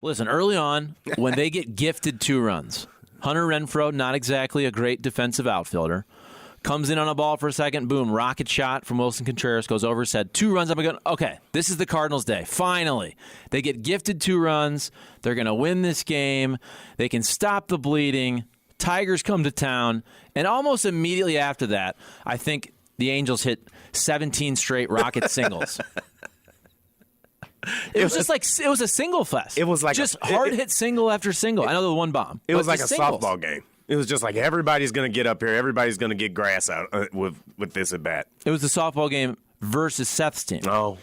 Listen, early on, when they get gifted 2 runs, Hunter Renfroe, not exactly a great defensive outfielder, comes in on a ball for a second, boom, rocket shot from Wilson Contreras, goes over his head, 2 runs. I'm going, okay, this is the Cardinals' day. Finally, they get gifted 2 runs. They're going to win this game. They can stop the bleeding. Tigers come to town. And almost immediately after that, I think the Angels hit 17 straight rocket singles. It was a single fest. It was like just hard hit single after single. I know the one bomb. It was like a softball game. It was just like everybody's going to get up here. Everybody's going to get grass out with this at bat. It was the softball game versus Seth's team. Oh.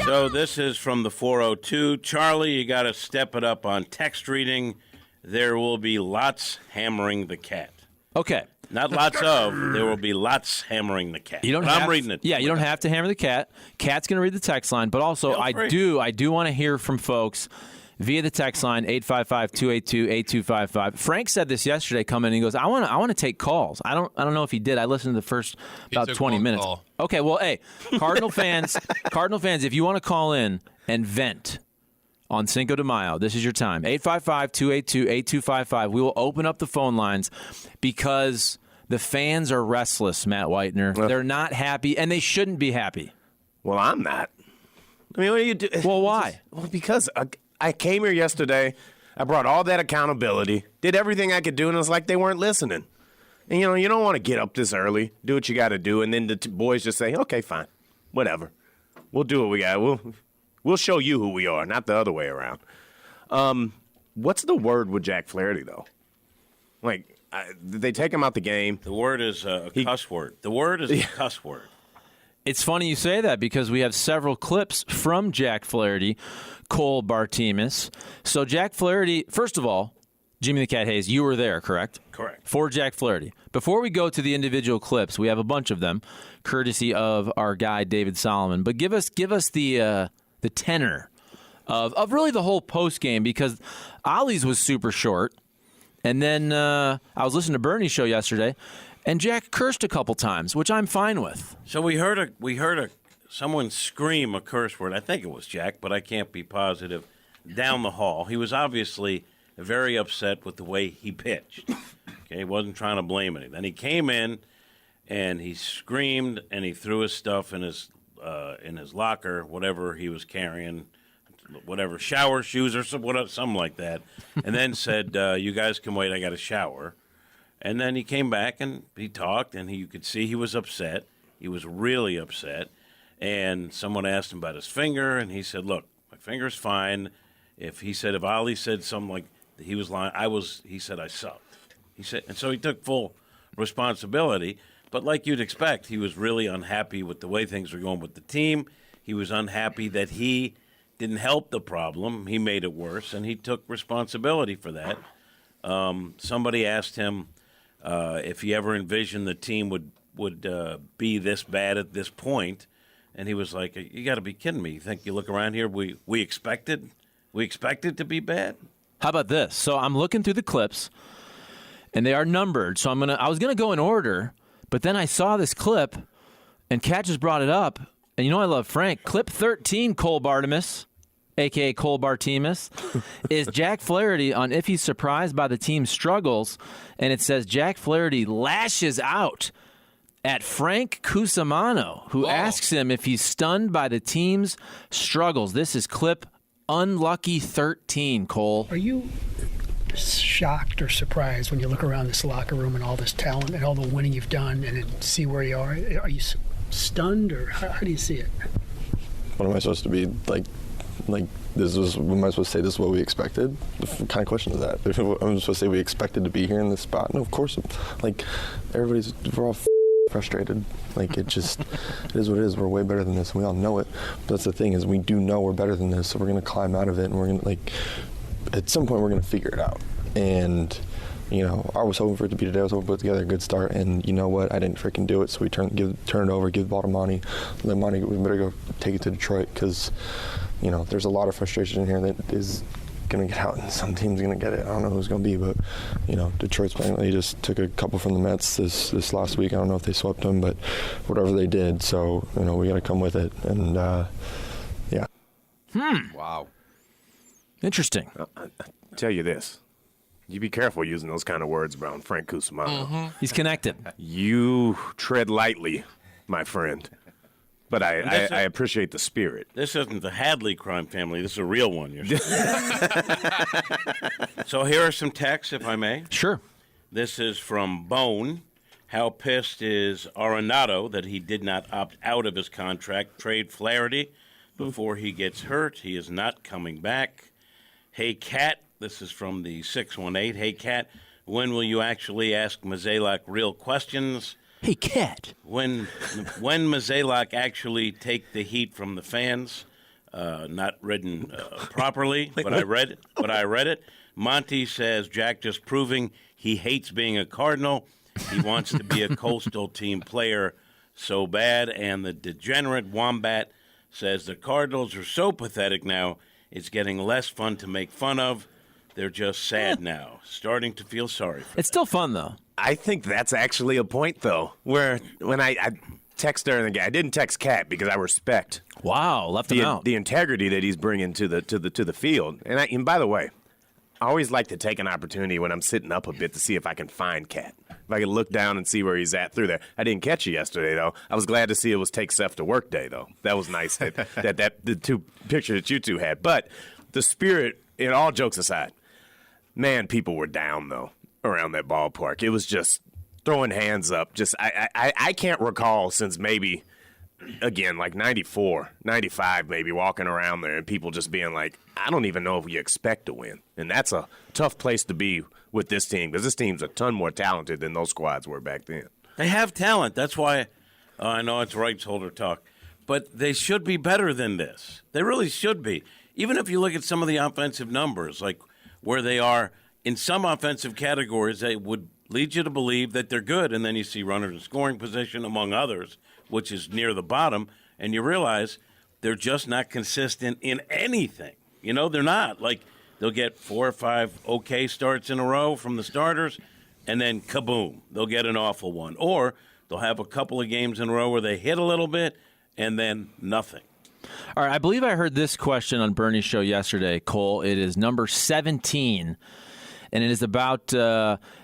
So this is from the 402. Charlie, you got to step it up on text reading. There will be lots hammering the cat. Okay. Not lots of. There will be lots hammering the cat. I'm reading it. Yeah, you don't have to hammer the cat. Cat's going to read the text line, but also I do want to hear from folks via the text line 855-282-8255. Frank said this yesterday. Coming in, he goes, I want to take calls. I don't know if he did. I listened to the first about 20 minutes. Call. Okay, well, hey, Cardinal fans, if you want to call in and vent on Cinco de Mayo, this is your time. 855-282-8255. We will open up the phone lines because the fans are restless, Matt Whitener. They're not happy, and they shouldn't be happy. Well, I'm not. I mean, what do you do? Well, why? Because I came here yesterday. I brought all that accountability, did everything I could do, and it was like they weren't listening. And, you don't want to get up this early, do what you got to do, and then the boys just say, okay, fine, whatever. We'll do what we got. We'll show you who we are, not the other way around. What's the word with Jack Flaherty, though? Like, did they take him out the game? The word is a cuss word. The word is a cuss word. It's funny you say that because we have several clips from Jack Flaherty, Cole Bartemus. So Jack Flaherty, first of all, Jimmy the Cat Hayes, you were there, correct? Correct. For Jack Flaherty. Before we go to the individual clips, we have a bunch of them, courtesy of our guy David Solomon. But give us the tenor of really the whole post game, because Ollie's was super short, and then I was listening to Bernie's show yesterday, and Jack cursed a couple times, which I'm fine with. So we heard someone scream a curse word. I think it was Jack, but I can't be positive. Down the hall, he was obviously very upset with the way he pitched. Okay, he wasn't trying to blame anything. Then he came in and he screamed and he threw his stuff in his locker, whatever he was carrying, whatever, shower shoes or something like that, and then said, you guys can wait, I got a shower. And then he came back and he talked, and you could see he was upset. He was really upset. And someone asked him about his finger, and he said, look, my finger's fine. If Ollie said something like he was lying, he said I sucked. He said, and so he took full responsibility. But like you'd expect, he was really unhappy with the way things were going with the team. He was unhappy that he didn't help the problem. He made it worse, and he took responsibility for that. Somebody asked him if he ever envisioned the team would be this bad at this point, and he was like, you got to be kidding me. You think you look around here, we expected to be bad? How about this? So I'm looking through the clips, and they are numbered. So I was gonna go in order, but then I saw this clip, and Kat just brought it up. And you know I love Frank. Clip 13, Cole Bartemus, a.k.a. Cole Bartemus, is Jack Flaherty on if he's surprised by the team's struggles. And it says Jack Flaherty lashes out at Frank Cusimano, who asks him if he's stunned by the team's struggles. This is clip Unlucky 13, Cole. Are you shocked or surprised when you look around this locker room and all this talent and all the winning you've done and then see where you are? Are you stunned, or how do you see it? What am I supposed to be like this is, am I supposed to say this is what we expected? What kind of question is that? I'm supposed to say we expected to be here in this spot? No, of course. Like, we're all frustrated. Like, it is what it is. We're way better than this, and we all know it. But that's the thing, is we do know we're better than this, so we're going to climb out of it, and we're going to, like, at some point we're going to figure it out. And I was hoping for it to be today. I was hoping to put together a good start, and you know what? I didn't freaking do it. So we turn it over, give the ball to Monty. Let Monty, we better go take it to Detroit, because there's a lot of frustration in here that is going to get out, and some team's going to get it. I don't know who's going to be, but Detroit's playing. They just took a couple from the Mets this last week. I don't know if they swept them, but whatever they did. So we got to come with it, and yeah. Wow. Interesting. Tell you this. You be careful using those kind of words around Frank Cusimano. He's connected. You tread lightly, my friend. But I appreciate the spirit. This isn't the Hadley crime family. This is a real one. You're So here are some texts, if I may. Sure. This is from Bone. How pissed is Arenado that he did not opt out of his contract? Trade Flaherty before he gets hurt. He is not coming back. Hey, Cat. This is from the 618. Hey, Cat. When will you actually ask Mozeliak real questions? Hey, Cat. When Mozeliak actually take the heat from the fans? Not written properly, but I read it. Monty says Jack just proving he hates being a Cardinal. He wants to be a Coastal team player so bad. And the degenerate Wombat says the Cardinals are so pathetic now, it's getting less fun to make fun of. They're just sad now. Starting to feel sorry for them. It's still fun, though. I think that's actually a point, though, where when I text during the game, I didn't text Cat because I respect Wow, left him out. the integrity that he's bringing to the field. And by the way, I always like to take an opportunity when I'm sitting up a bit to see if I can find Cat. If I can look down and see where he's at through there. I didn't catch you yesterday, though. I was glad to see it was Take Seth to Work Day, though. That was nice, that the two pictures that you two had. But the spirit, in all jokes aside, man, people were down, though, around that ballpark. It was just throwing hands up. Just I can't recall since maybe, again, like 94, 95 maybe, walking around there and people just being like, I don't even know if we expect to win. And that's a tough place to be with this team because this team's a ton more talented than those squads were back then. They have talent. That's why I know it's rights holder talk. But they should be better than this. They really should be. Even if you look at some of the offensive numbers, like where they are in some offensive categories, they would lead you to believe that they're good. And then you see runners in scoring position, among others, which is near the bottom, and you realize they're just not consistent in anything. You know, they're not. Like, they'll get 4 or 5 okay starts in a row from the starters, and then kaboom, they'll get an awful one. Or they'll have a couple of games in a row where they hit a little bit, and then nothing. All right, I believe I heard this question on Bernie's show yesterday, Cole. It is number 17, and it is about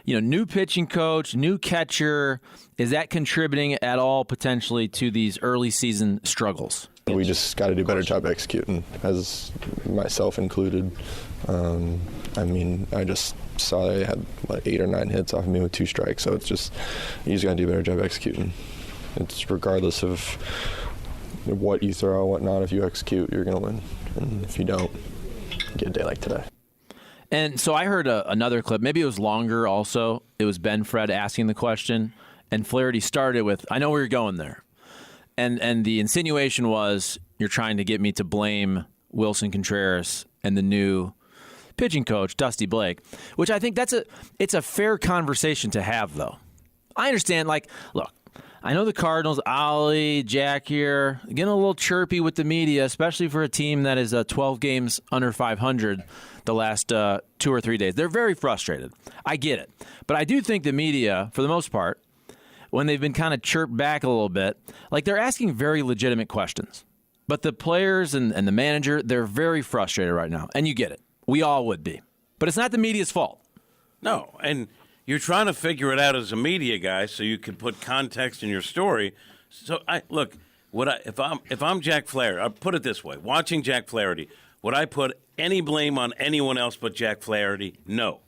new pitching coach, new catcher. Is that contributing at all potentially to these early season struggles? We just got to do a better job executing, as myself included. I just saw they had 8 or 9 hits off of me with 2 strikes, so it's just you just got to do a better job executing. It's regardless of what you throw, what not. If you execute, you're going to win, and if you don't, you get a day like today. And so I heard another clip. Maybe it was longer also. It was Ben Fred asking the question, and Flaherty started with, I know where you're going there. And the insinuation was, you're trying to get me to blame Wilson Contreras and the new pitching coach, Dusty Blake, which I think it's a fair conversation to have, though. I understand, look, I know the Cardinals, Ollie, Jack here, getting a little chirpy with the media, especially for a team that is 12 games under 500 the last 2 or 3 days. They're very frustrated. I get it. But I do think the media, for the most part, when they've been kind of chirped back a little bit, they're asking very legitimate questions. But the players and the manager, they're very frustrated right now. And you get it. We all would be. But it's not the media's fault. No, and you're trying to figure it out as a media guy so you can put context in your story. So, if I'm Jack Flaherty, I'll put it this way. Watching Jack Flaherty, would I put any blame on anyone else but Jack Flaherty? No.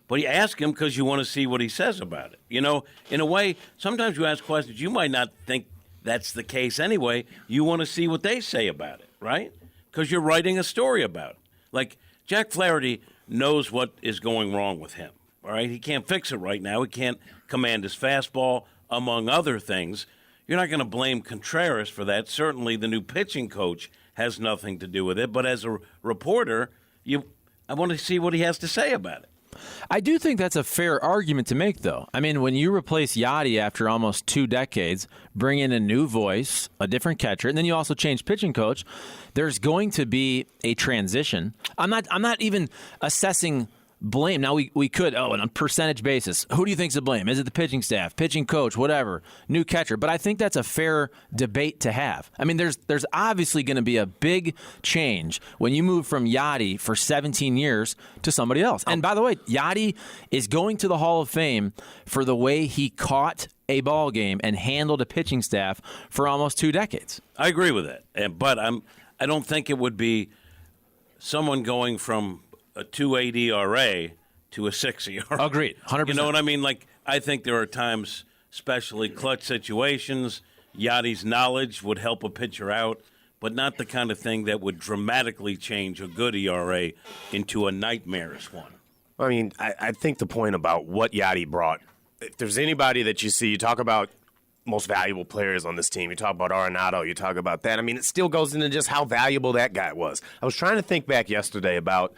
But you ask him because you want to see what he says about it. You know, in a way, sometimes you ask questions, you might not think that's the case anyway. You want to see what they say about it, right? Because you're writing a story about it. Like, Jack Flaherty knows what is going wrong with him, all right? He can't fix it right now. He can't command his fastball, among other things. You're not going to blame Contreras for that. Certainly the new pitching coach has nothing to do with it. But as a reporter, I want to see what he has to say about it. I do think that's a fair argument to make, though. I mean, when you replace Yadi after almost 2 decades, bring in a new voice, a different catcher, and then you also change pitching coach, there's going to be a transition. I'm not even assessing blame. Now, we could, on a percentage basis, who do you think's to blame? Is it the pitching staff, pitching coach, whatever, new catcher? But I think that's a fair debate to have. I mean, there's obviously going to be a big change when you move from Yadi for 17 years to somebody else. And by the way, Yadi is going to the Hall of Fame for the way he caught a ball game and handled a pitching staff for almost 2 decades. I agree with that, but I don't think it would be someone going from a 2.8 ERA to a 6 ERA. Agreed, 100%. You know what I mean? Like, I think there are times, especially clutch situations, Yadi's knowledge would help a pitcher out, but not the kind of thing that would dramatically change a good ERA into a nightmarish one. I mean, I think the point about what Yadi brought, if there's anybody that you see, you talk about most valuable players on this team. You talk about Arenado, you talk about that. I mean, it still goes into just how valuable that guy was. I was trying to think back yesterday about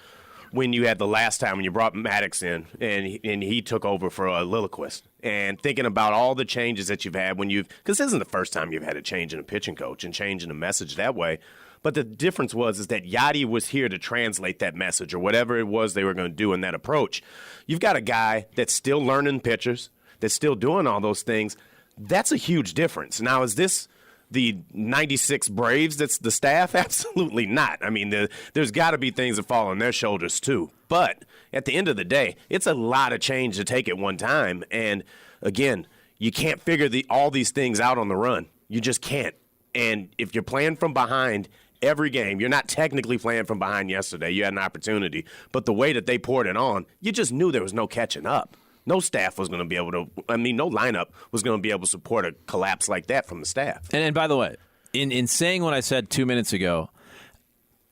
when you had the last time when you brought Matz in and he took over for Lilliquist, and thinking about all the changes that you've had because this isn't the first time you've had a change in a pitching coach and changing a message that way. But the difference is that Yadi was here to translate that message or whatever it was they were going to do in that approach. You've got a guy that's still learning pitchers, that's still doing all those things. That's a huge difference. Now, is this the 96 Braves that's the staff? Absolutely not. I mean, there's got to be things that fall on their shoulders too. But at the end of the day, it's a lot of change to take at one time. And, again, you can't figure all these things out on the run. You just can't. And if you're playing from behind every game, you're not technically playing from behind yesterday. You had an opportunity. But the way that they poured it on, you just knew there was no catching up. No staff was going to be able to – no lineup was going to be able to support a collapse like that from the staff. And by the way, in saying what I said 2 minutes ago,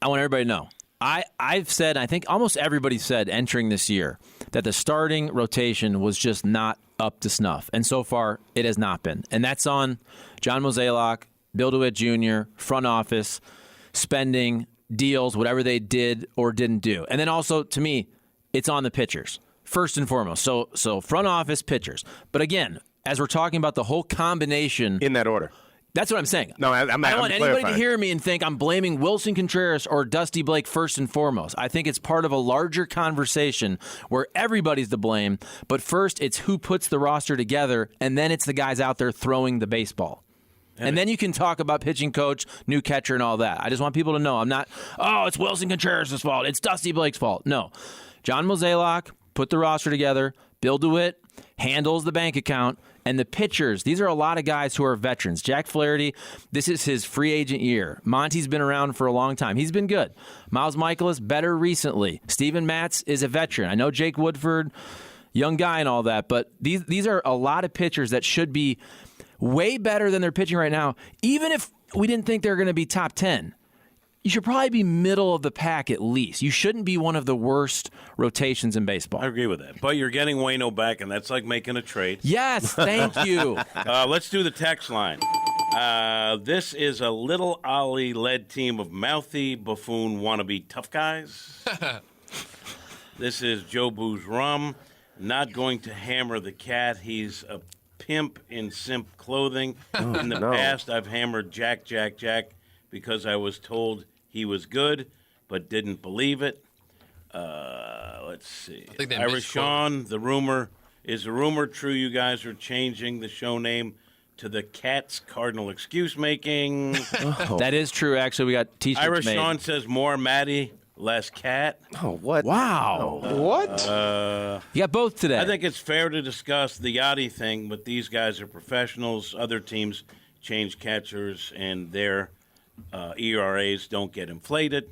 I want everybody to know, I've said, I think almost everybody said entering this year, that the starting rotation was just not up to snuff. And so far, it has not been. And that's on John Mozeliak, Bill DeWitt Jr., front office, spending, deals, whatever they did or didn't do. And then also, to me, it's on the pitchers. First and foremost. So front office, pitchers. But again, as we're talking about the whole combination. In that order. That's what I'm saying. No, I don't want anybody to hear me and think I'm blaming Wilson Contreras or Dusty Blake first and foremost. I think it's part of a larger conversation where everybody's to blame. But first, it's who puts the roster together, and then it's the guys out there throwing the baseball. And then you can talk about pitching coach, new catcher, and all that. I just want people to know I'm not, it's Wilson Contreras' fault. It's Dusty Blake's fault. No. John Mozeliak put the roster together. Bill DeWitt handles the bank account. And the pitchers, these are a lot of guys who are veterans. Jack Flaherty, this is his free agent year. Monty's been around for a long time. He's been good. Miles Michaelis, better recently. Steven Matz is a veteran. I know Jake Woodford, young guy and all that, but these are a lot of pitchers that should be way better than they're pitching right now. Even if we didn't think they're going to be top 10, you should probably be middle of the pack at least. You shouldn't be one of the worst rotations in baseball. I agree with that. But you're getting Waino back, and that's like making a trade. Yes, thank you. Let's do the text line. This is a Little Ollie-led team of mouthy, buffoon, wannabe tough guys. This is Joe Boo's Rum. Not going to hammer the cat. He's a pimp in simp clothing. In the past, I've hammered Jack because I was told he was good, but didn't believe it. Let's see. Irish Sean, is the rumor true you guys are changing the show name to the Cat's Cardinal Excuse Making? That is true, actually. We got T-shirts Irish made. Sean says more Maddie, less cat. Oh, what? Wow. What? You got both today. I think it's fair to discuss the Yadi thing, but these guys are professionals. Other teams change catchers, and their ERAs don't get inflated.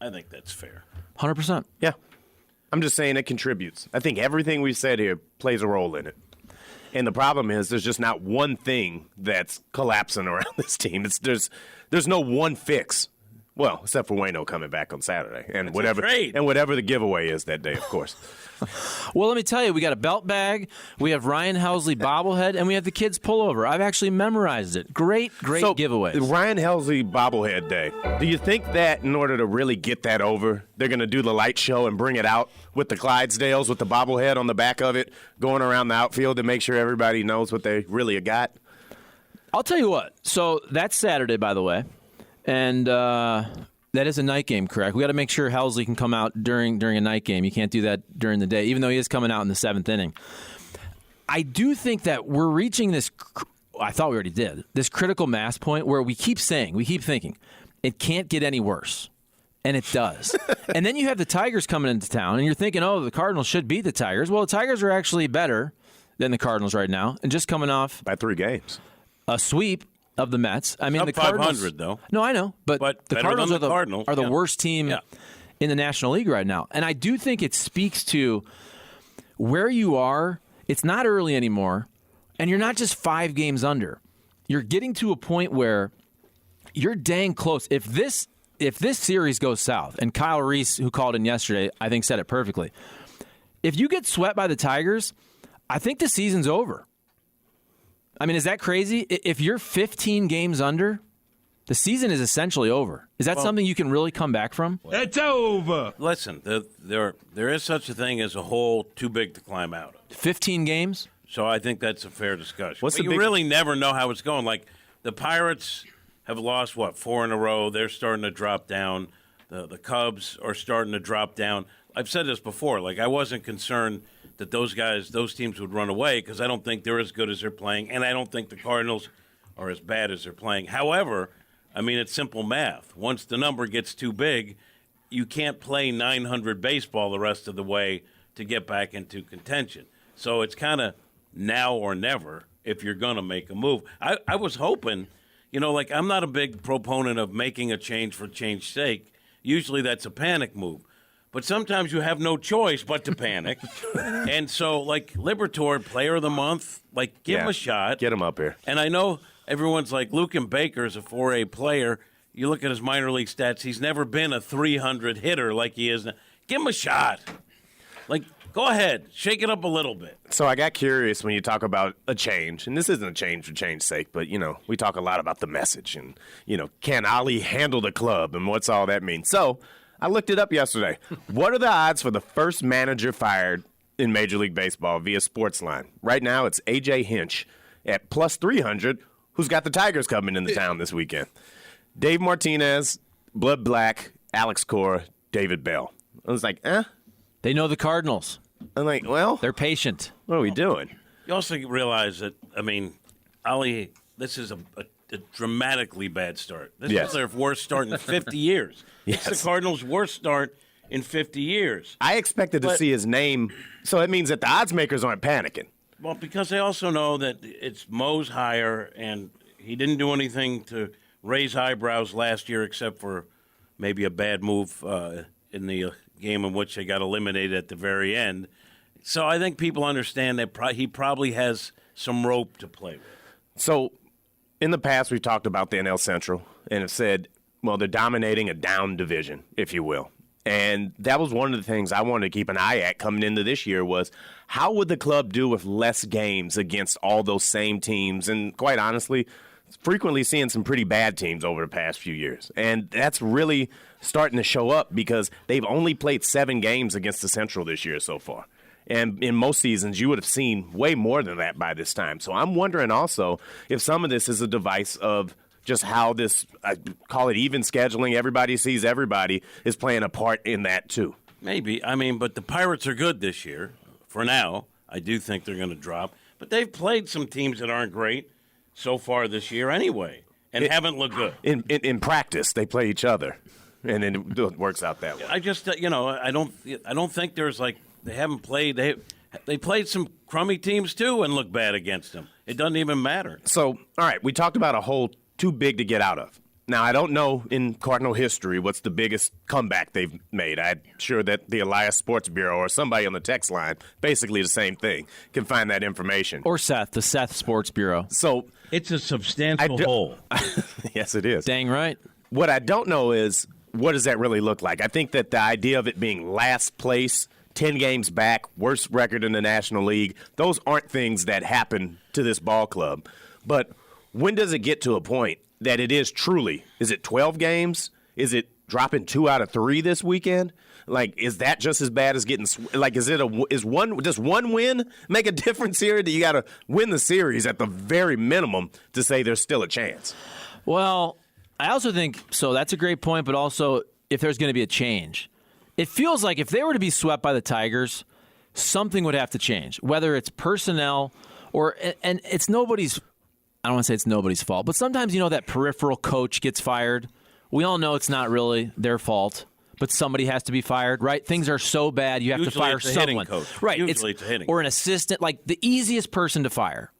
I think that's fair. 100%. Yeah. I'm just saying it contributes. I think everything we've said here plays a role in it. And the problem is there's just not one thing that's collapsing around this team. There's no one fix. Well, except for Waino coming back on Saturday and whatever the giveaway is that day, of course. Well, let me tell you, we got a belt bag, we have Ryan Helsley bobblehead, and we have the kids pullover. I've actually memorized it. Great giveaways. The Ryan Helsley bobblehead day. Do you think that in order to really get that over, they're going to do the light show and bring it out with the Clydesdales with the bobblehead on the back of it, going around the outfield to make sure everybody knows what they really got? I'll tell you what. So that's Saturday, by the way. And That is a night game, correct? We got to make sure Helsley can come out during a night game. You can't do that during the day, even though he is coming out in the 7th inning. I do think that we're reaching this. I thought we already did this critical mass point where we keep thinking, it can't get any worse, and it does. And then you have the Tigers coming into town, and you're thinking, oh, the Cardinals should beat the Tigers. Well, the Tigers are actually better than the Cardinals right now, and just coming off by 3 games, a sweep of the Mets. I mean, up the Cardinals, 500 though. No, I know, but the Cardinals are the worst team in the National League right now. And I do think it speaks to where you are. It's not early anymore, and you're not just 5 games under. You're getting to a point where you're dang close. If this series goes south, and Kyle Reese, who called in yesterday, I think said it perfectly. If you get swept by the Tigers, I think the season's over. I mean, is that crazy? If you're 15 games under, the season is essentially over. Is that something you can really come back from? It's over. Listen, there is such a thing as a hole too big to climb out of. 15 games? So I think that's a fair discussion. But you really never know how it's going. Like, the Pirates have lost, 4 in a row. They're starting to drop down. The Cubs are starting to drop down. I've said this before. Like, I wasn't concerned that those teams would run away because I don't think they're as good as they're playing, and I don't think the Cardinals are as bad as they're playing. However, I mean, it's simple math. Once the number gets too big, you can't play 900 baseball the rest of the way to get back into contention. So it's kind of now or never if you're going to make a move. I was hoping, like, I'm not a big proponent of making a change for change's sake. Usually that's a panic move. But sometimes you have no choice but to panic. And so, like, Liberatore, player of the month, like, give him a shot. Get him up here. And I know everyone's like, Luken Baker is a 4A player. You look at his minor league stats, he's never been a 300 hitter like he is now. Give him a shot. Like, go ahead. Shake it up a little bit. So I got curious when you talk about a change, and this isn't a change for change's sake, but, we talk a lot about the message and, can Ali handle the club and what's all that mean? So I looked it up yesterday. What are the odds for the first manager fired in Major League Baseball via Sportsline? Right now, it's A.J. Hinch at plus 300, who's got the Tigers coming into town this weekend. Dave Martinez, Blood Black, Alex Cora, David Bell. I was like, They know the Cardinals. I'm like, well, They're patient. what are we doing? You also realize that, I mean, Ali, this is a dramatically bad start. This is their worst start in 50 years. It's the Cardinals' worst start in 50 years. I expected to see his name, so that means that the odds makers aren't panicking. Well, because they also know that it's Mo's hire, and he didn't do anything to raise eyebrows last year except for maybe a bad move in the game in which they got eliminated at the very end. So I think people understand that he probably has some rope to play with. So in the past, we've talked about the NL Central and have said, well, they're dominating a down division, if you will. And that was one of the things I wanted to keep an eye at coming into this year was how would the club do with less games against all those same teams? And quite honestly, frequently seeing some pretty bad teams over the past few years. And that's really starting to show up because they've only played 7 games against the Central this year so far. And in most seasons, you would have seen way more than that by this time. So I'm wondering also if some of this is a device of just how this, I call it even scheduling, everybody sees everybody, is playing a part in that too. Maybe. I mean, but the Pirates are good this year. For now, I do think they're going to drop. But they've played some teams that aren't great so far this year anyway and haven't looked good. In practice, they play each other, and then it works out that way. I just, I don't think there's like they haven't played. They played some crummy teams too and look bad against them. It doesn't even matter. So, all right, we talked about a hole too big to get out of. Now, I don't know in Cardinal history what's the biggest comeback they've made. I'm sure that the Elias Sports Bureau or somebody on the text line, basically the same thing, can find that information. Or Seth, the Seth Sports Bureau. So it's a substantial hole. Yes, it is. Dang right. What I don't know is what does that really look like? I think that the idea of it being last place, 10 games back, worst record in the National League, those aren't things that happen to this ball club. But when does it get to a point that it is truly, is it 12 games? Is it dropping 2 out of 3 this weekend? Like, is that just as bad as getting, like, does one win make a difference here? Do you got to win the series at the very minimum to say there's still a chance? Well, I also think, so that's a great point, but also if there's going to be a change. It feels like if they were to be swept by the Tigers, something would have to change, whether it's personnel or – and it's nobody's – I don't want to say it's nobody's fault, but sometimes, that peripheral coach gets fired. We all know it's not really their fault, but somebody has to be fired, right? Things are so bad, you have Usually to fire it's a someone. hitting coach. Right. Usually it's a hitting or an assistant, like the easiest person to fire.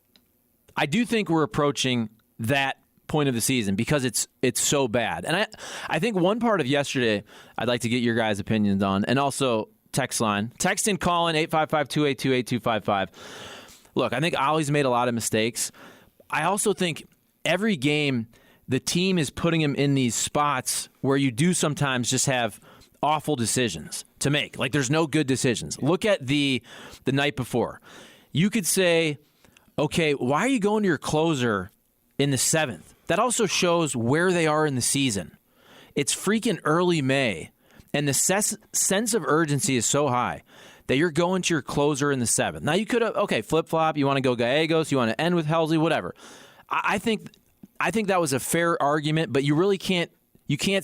I do think we're approaching that point of the season because it's so bad. And I think one part of yesterday I'd like to get your guys' opinions on, and also text line. Text and call in 855-282-8255. Look, I think Ollie's made a lot of mistakes. I also think every game the team is putting him in these spots where you do sometimes just have awful decisions to make. Like there's no good decisions. Look at the night before. You could say, okay, why are you going to your closer in the 7th? That also shows where they are in the season. It's freaking early May, and the sense of urgency is so high that you're going to your closer in the 7th. Now, you could have, flip-flop. You want to go Gallegos. You want to end with Helsley, whatever. I think that was a fair argument, but you really can't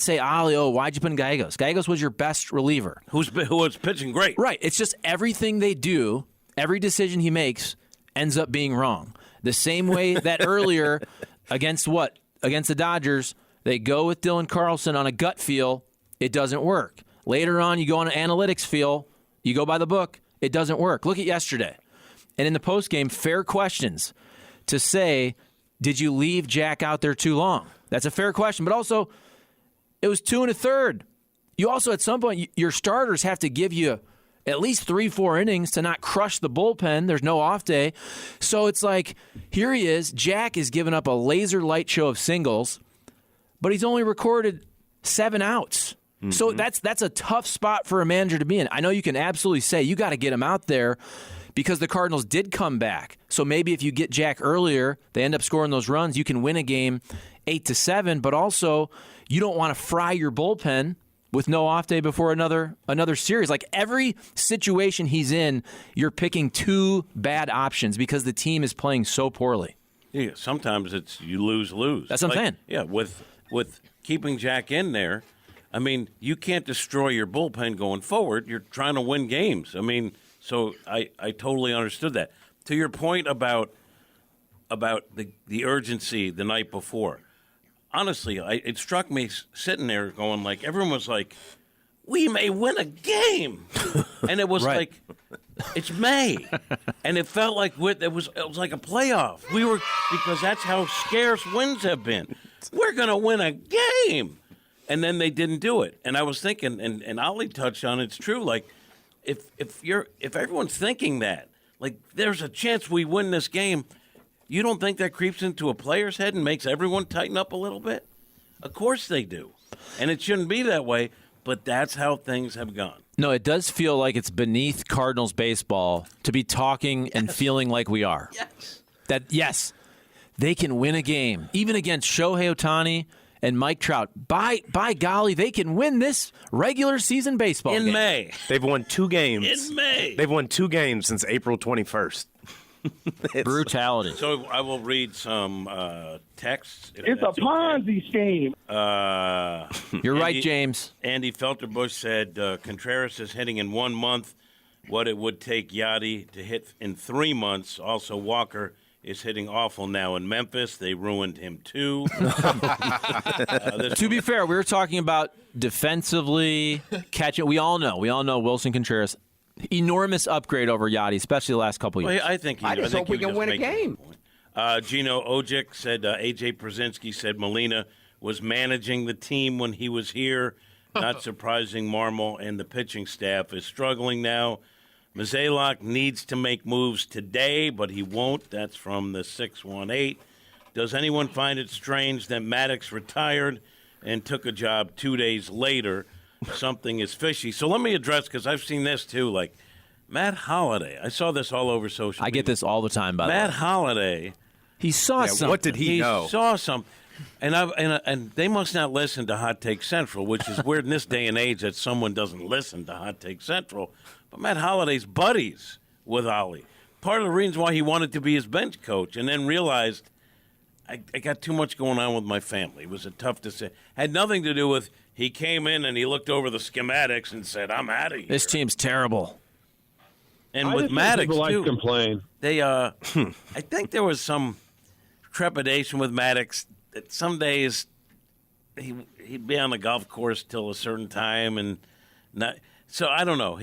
say, Ollie, why'd you put in Gallegos? Gallegos was your best reliever. Who was pitching great. Right. It's just everything they do, every decision he makes ends up being wrong. The same way that earlier against the Dodgers, they go with Dylan Carlson on a gut feel, it doesn't work. Later on, you go on an analytics feel, you go by the book, it doesn't work. Look at yesterday. And in the postgame, fair questions to say, did you leave Jack out there too long? That's a fair question. But also, it was 2 1/3. You also, at some point, your starters have to give you at least 3-4 innings to not crush the bullpen. There's no off day. So it's like, here he is. Jack is giving up a laser light show of singles, but he's only recorded 7 outs. Mm-hmm. So that's a tough spot for a manager to be in. I know you can absolutely say you got to get him out there because the Cardinals did come back. So maybe if you get Jack earlier, they end up scoring those runs, you can win a game 8-7, but also you don't want to fry your bullpen with no off day before another series. Like every situation he's in, you're picking 2 bad options because the team is playing so poorly. Yeah, sometimes it's you lose. That's what I'm saying. Yeah, with keeping Jack in there, I mean, you can't destroy your bullpen going forward. You're trying to win games. I mean, so I totally understood that. To your point about the urgency the night before, honestly, it struck me sitting there going like, everyone was like, we may win a game. And it was right. like, it's May. And it felt like it was like a playoff. Because that's how scarce wins have been. We're going to win a game. And then they didn't do it. And I was thinking, and Ollie touched on it, it's true, like, if everyone's thinking that, like, there's a chance we win this game, you don't think that creeps into a player's head and makes everyone tighten up a little bit? Of course they do. And it shouldn't be that way, but that's how things have gone. No, it does feel like it's beneath Cardinals baseball to be talking and feeling like we are. Yes. They can win a game. Even against Shohei Ohtani and Mike Trout. By golly, they can win this regular season baseball game. In May. They've won 2 games. In May. They've won 2 games since April 21st. Brutality. So I will read some texts. It's a Ponzi scheme. You're right, James. Andy Felterbush said Contreras is hitting in 1 month what it would take Yadi to hit in 3 months. Also, Walker is hitting awful now in Memphis. They ruined him, too. To be fair, we were talking about defensively catching. We all know Wilson Contreras. Enormous upgrade over Yadi, especially the last couple of years. Well, I think I just hope we can win a game. Gino Ojic said A.J. Przinsky said Molina was managing the team when he was here. Not surprising, Marmol and the pitching staff is struggling now. Mozeliak needs to make moves today, but he won't. That's from the 618. Does anyone find it strange that Maddox retired and took a job 2 days later? Something is fishy. So let me address, because I've seen this too, like Matt Holliday. I saw this all over social media. I get this all the time, by the way. Matt Holliday. He saw something. What did he know? He saw something. And they must not listen to Hot Take Central, which is weird in this day and age that someone doesn't listen to Hot Take Central. But Matt Holliday's buddies with Ollie. Part of the reason why he wanted to be his bench coach, and then realized I got too much going on with my family. It was a tough decision. Had nothing to do with He came in and he looked over the schematics and said, "I'm out of here." This team's terrible. And with Maddox people too, complain. they I think there was some trepidation with Maddox that some days he'd be on the golf course till a certain time and not. So I don't know.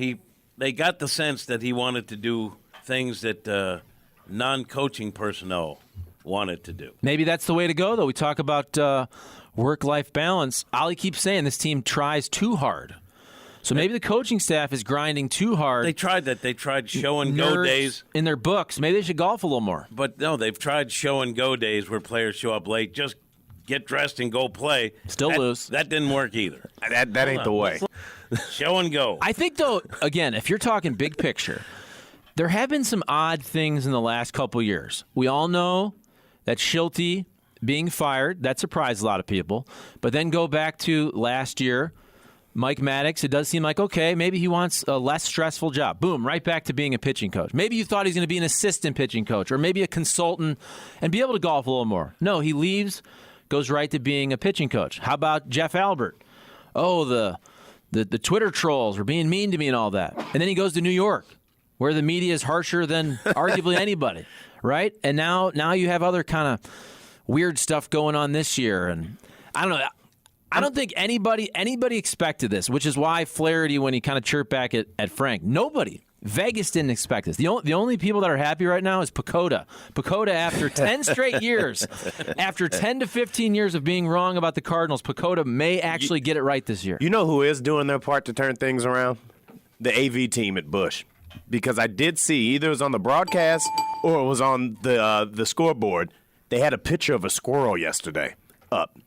They got the sense that he wanted to do things that non-coaching personnel wanted to do. Maybe that's the way to go, though. We talk about work-life balance. Ollie keeps saying this team tries too hard. So maybe the coaching staff is grinding too hard. They tried that. They tried show and go Nerds days in their books. Maybe they should golf a little more. But no, they've tried show and go days where players show up late, just get dressed and go play. Still lose. That didn't work either. That ain't the way. Show and go. I think, though, again, if you're talking big picture, there have been some odd things in the last couple years. We all know that Schulte being fired, that surprised a lot of people. But then go back to last year, Mike Maddox, it does seem like, okay, maybe he wants a less stressful job. Boom, right back to being a pitching coach. Maybe you thought he's going to be an assistant pitching coach or maybe a consultant and be able to golf a little more. No, he leaves, goes right to being a pitching coach. How about Jeff Albert? Oh, the Twitter trolls were being mean to me and all that. And then he goes to New York, where the media is harsher than arguably anybody, right? And now you have other kind of weird stuff going on this year. And I don't know. I don't think anybody expected this, which is why Flaherty, when he kind of chirped back at Frank, nobody. Vegas didn't expect this. The only people that are happy right now is Pacoda. Pacoda, after 10 straight years, after 10 to 15 years of being wrong about the Cardinals, Pacoda may actually get it right this year. You know who is doing their part to turn things around? The AV team at Busch. Because I did see, either it was on the broadcast or it was on the scoreboard, they had a picture of a squirrel yesterday up.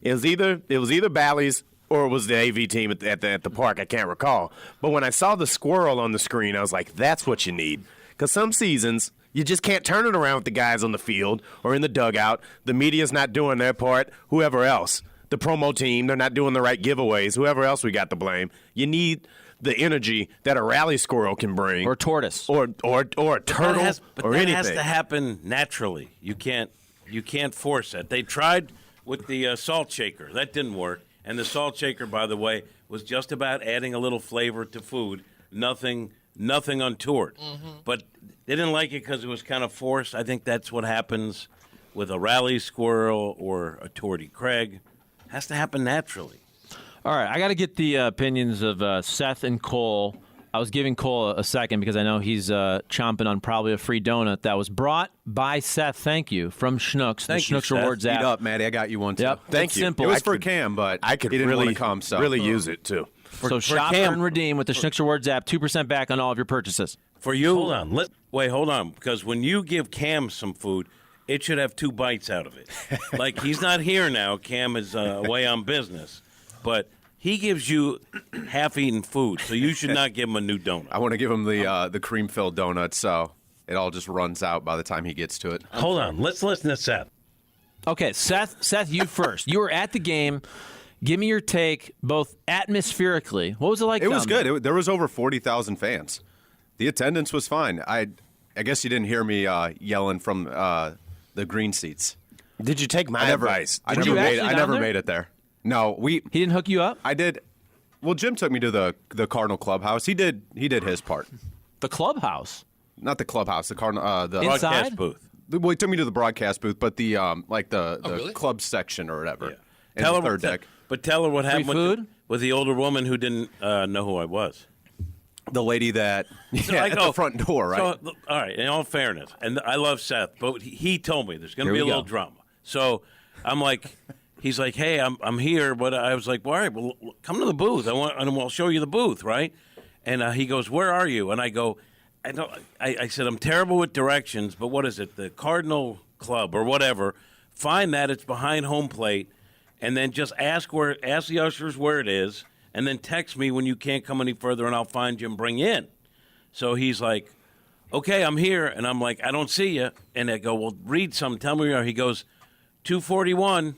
It was either Bally's or it was the AV team at the park. I can't recall. But when I saw the squirrel on the screen, I was like, that's what you need. Because some seasons, you just can't turn it around with the guys on the field or in the dugout. The media's not doing their part. Whoever else. The promo team, they're not doing the right giveaways. Whoever else we got to blame. You need the energy that a rally squirrel can bring. Or a tortoise. Or a turtle or anything. It has to happen naturally. You can't force that. They tried with the salt shaker. That didn't work. And the salt shaker, by the way, was just about adding a little flavor to food. Nothing untoward. Mm-hmm. But they didn't like it because it was kind of forced. I think that's what happens with a rally squirrel or a Torty Craig. It has to happen naturally. All right, I got to get the opinions of Seth and Cole. I was giving Cole a second because I know he's chomping on probably a free donut that was brought by Seth, thank you, from Schnucks, the Schnucks Rewards app. Eat up, Matty. I got you one, too. Yep, Thank you. simple. It was for Cam, but I could he didn't really want to come, so. really use it, too. So shop and redeem with the Schnucks Rewards app, 2% back on all of your purchases. For you, hold on, because when you give Cam some food, it should have 2 bites out of it. Like, he's not here now. Cam is away on business. But he gives you half-eaten food, so you should not give him a new donut. I want to give him the cream-filled donut, so it all just runs out by the time he gets to it. Hold on. Let's listen to Seth. Okay, Seth, you first. You were at the game. Give me your take, both atmospherically. What was it like? It was good. There was over 40,000 fans. The attendance was fine. I guess you didn't hear me yelling from the green seats. Did you take my advice? I never made it there. No, He didn't hook you up? I did. Well, Jim took me to the Cardinal clubhouse. He did his part. The clubhouse? Not the clubhouse. The Cardinal. The Broadcast booth. Well, he took me to the broadcast booth, but the club section or whatever. Yeah. In the third deck. But tell her what happened food? with the older woman who didn't know who I was. The lady that at the front door, right? So, all right, in all fairness, and I love Seth, but he told me there's going to be a little drama. So I'm like, he's like, hey, I'm here, but I was like, well, all right, well, come to the booth. And we'll show you the booth, right? And he goes, where are you? And I go, I said, I'm terrible with directions, but what is it? The Cardinal Club or whatever. Find that. It's behind home plate. And then just ask the ushers where it is, and then text me when you can't come any further, and I'll find you and bring you in. So he's like, okay, I'm here. And I'm like, I don't see you. And I go, well, read something. Tell me where you are. He goes, 241.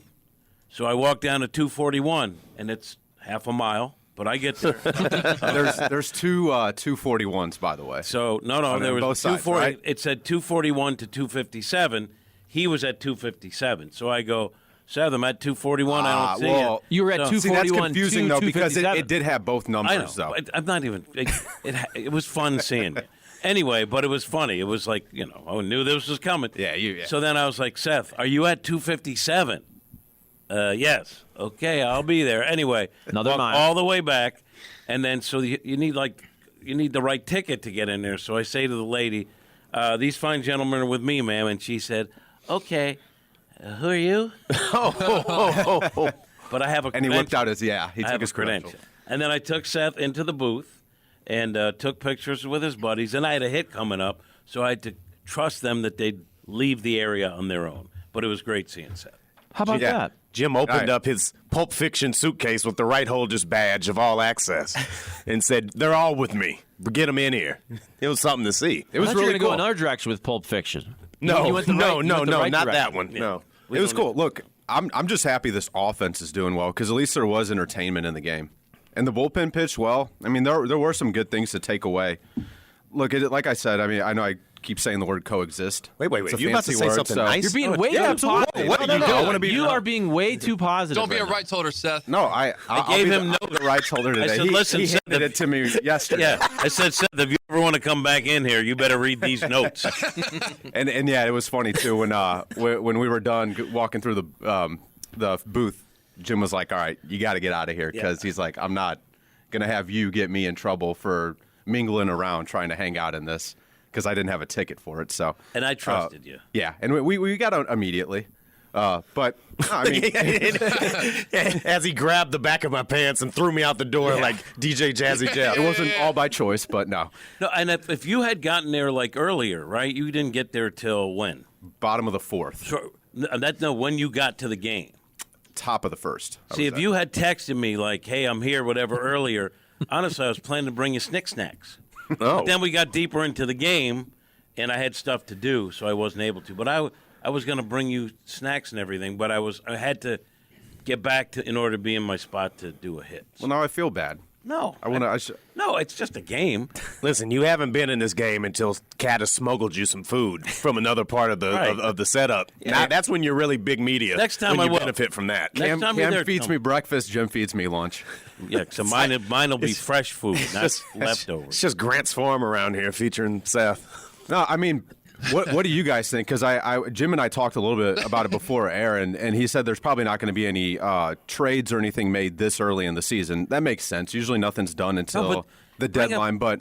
So I walk down to 241, and it's half a mile, but I get there. There's two 241s, by the way. So, no, there was both sides, 240. right? It said 241 to 257. He was at 257. So I go, Seth, I'm at 241. I don't see well, it. You were at So- 241. See, that's confusing, though, because 257. it did have both numbers, I know. though. I'm not even. It was fun seeing it. Anyway, but it was funny. It was like, I knew this was coming. Yeah. So then I was like, Seth, are you at 257? Yes. Okay, I'll be there. Anyway, Another walk mile. all the way back, and then so you need the right ticket to get in there. So I say to the lady, "These fine gentlemen are with me, ma'am," and she said, "Okay, who are you?" But I have a And he whipped credential. out his, he I took have his a credential. credential. And then I took Seth into the booth and took pictures with his buddies. And I had a hit coming up, so I had to trust them that they'd leave the area on their own. But it was great seeing Seth. How about Yeah. that? Jim opened Right. up his Pulp Fiction suitcase with the right holder's badge of all access and said, "They're all with me. Get them in here." It was something to see. It was I thought you were really gonna go cool. another direction with Pulp Fiction. No, You went the no, right- you no, went the no, right not direction. that one. No. It was cool. Look, I'm just happy this offense is doing well because at least there was entertainment in the game. And the bullpen pitched well. I mean, there were some good things to take away. Look, like I said, I mean, I know I keep saying the word coexist. Wait. It's a You about to fancy say word, something so- nice? You're being way yeah, too absolutely. positive. What are you doing? I wanna be- You are being way too positive. Don't be a right now. rights holder, Seth. No, I'll gave be him I'll be the rights holder today. said, "Listen, he Seth, handed it to me yesterday. Yeah, I said, Seth, if you ever want to come back in here, you better read these notes. And yeah, it was funny too when we were done walking through the booth. Jim was like, "All right, you got to get out of here," because he's like, "I'm not gonna have you get me in trouble for mingling around trying to hang out in this because I didn't have a ticket for it." So And I trusted you. Yeah, and we got out immediately. But no, I mean, As he grabbed the back of my pants and threw me out the door like DJ Jazzy Jeff. it wasn't all by choice, but no, No, and if you had gotten there like earlier, right? You didn't get there till when? bottom of the fourth, When you got to the game. top of the first. I See, was if at. you had texted me like, "Hey, I'm here," whatever earlier, honestly, I was planning to bring you Snick Snacks. Oh. Then we got deeper into the game, and I had stuff to do, so I wasn't able to. But I was going to bring you snacks and everything, but I had to get back in order to be in my spot to do a hit. Well, now I feel bad. No, no, it's just a game. Listen, you haven't been in this game until Cat has smuggled you some food from another part of the Right. of the setup. Now, that's when you're really big media. Next time when I you will. benefit from that. Next time you're Cam there, feeds tell me breakfast. Jim feeds me lunch. Yeah, so mine will be fresh food, not It's leftovers. just Grant's Farm around here featuring Seth. No, I mean, what do you guys think? Because Jim and I talked a little bit about it before air, and he said there's probably not going to be any trades or anything made this early in the season. That makes sense. Usually nothing's done until No, but the bring deadline. up, but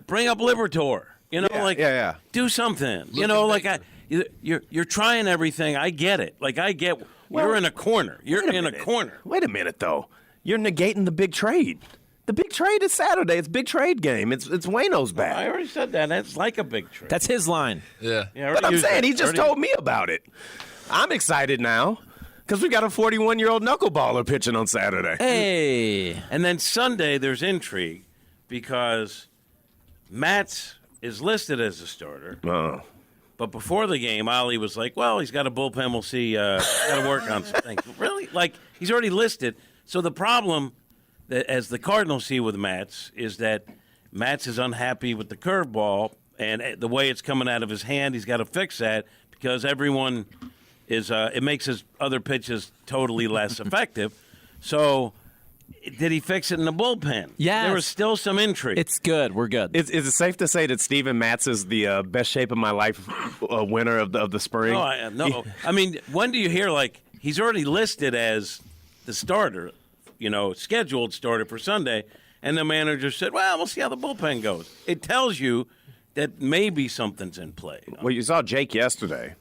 bring up Libertor. Yeah. Do something. Look at You're trying everything. I get it. You're in a corner. You're in a corner. Wait a minute, though. You're negating the big trade. The big trade is Saturday. It's big trade game. It's Wayno's I back. already said that. That's like a big trade. That's his line. Yeah. Yeah, I But already I'm used saying that. he just Already- told me about it. I'm excited now because we got a 41-year-old knuckleballer pitching on Saturday. Hey. And then Sunday, there's intrigue because Matz is listed as a starter. Oh. But before the game, Ollie was like, well, he's got a bullpen. We'll see. Got to work on some things. Really? He's already listed. So the problem, that, as the Cardinals see with Matz, is that Matz is unhappy with the curveball and the way it's coming out of his hand. He's got to fix that because everyone is it makes his other pitches totally less effective. So did he fix it in the bullpen? Yes. There was still some intrigue. It's good. We're good. Is it safe to say that Steven Matz is the best shape of my life winner of the spring? No. I mean, when do you hear he's already listed as the starter, scheduled starter for Sunday, and the manager said, well, we'll see how the bullpen goes. It tells you that maybe something's in play. Well, you saw Jake yesterday,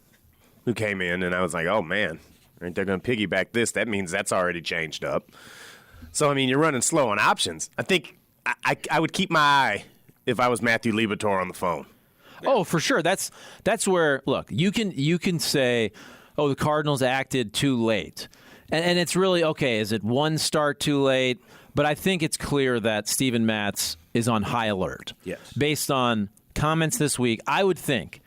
who came in, and I was like, oh, man, they're going to piggyback this. That means that's already changed up. So, I mean, you're running slow on options. I think I would keep my eye if I was Matthew Liberatore on the phone. Oh, for sure. That's where, look, you can say, oh, the Cardinals acted too late. And it's really, okay, is it one start too late? But I think it's clear that Steven Matz is on high alert. Yes. Based on comments this week, I would think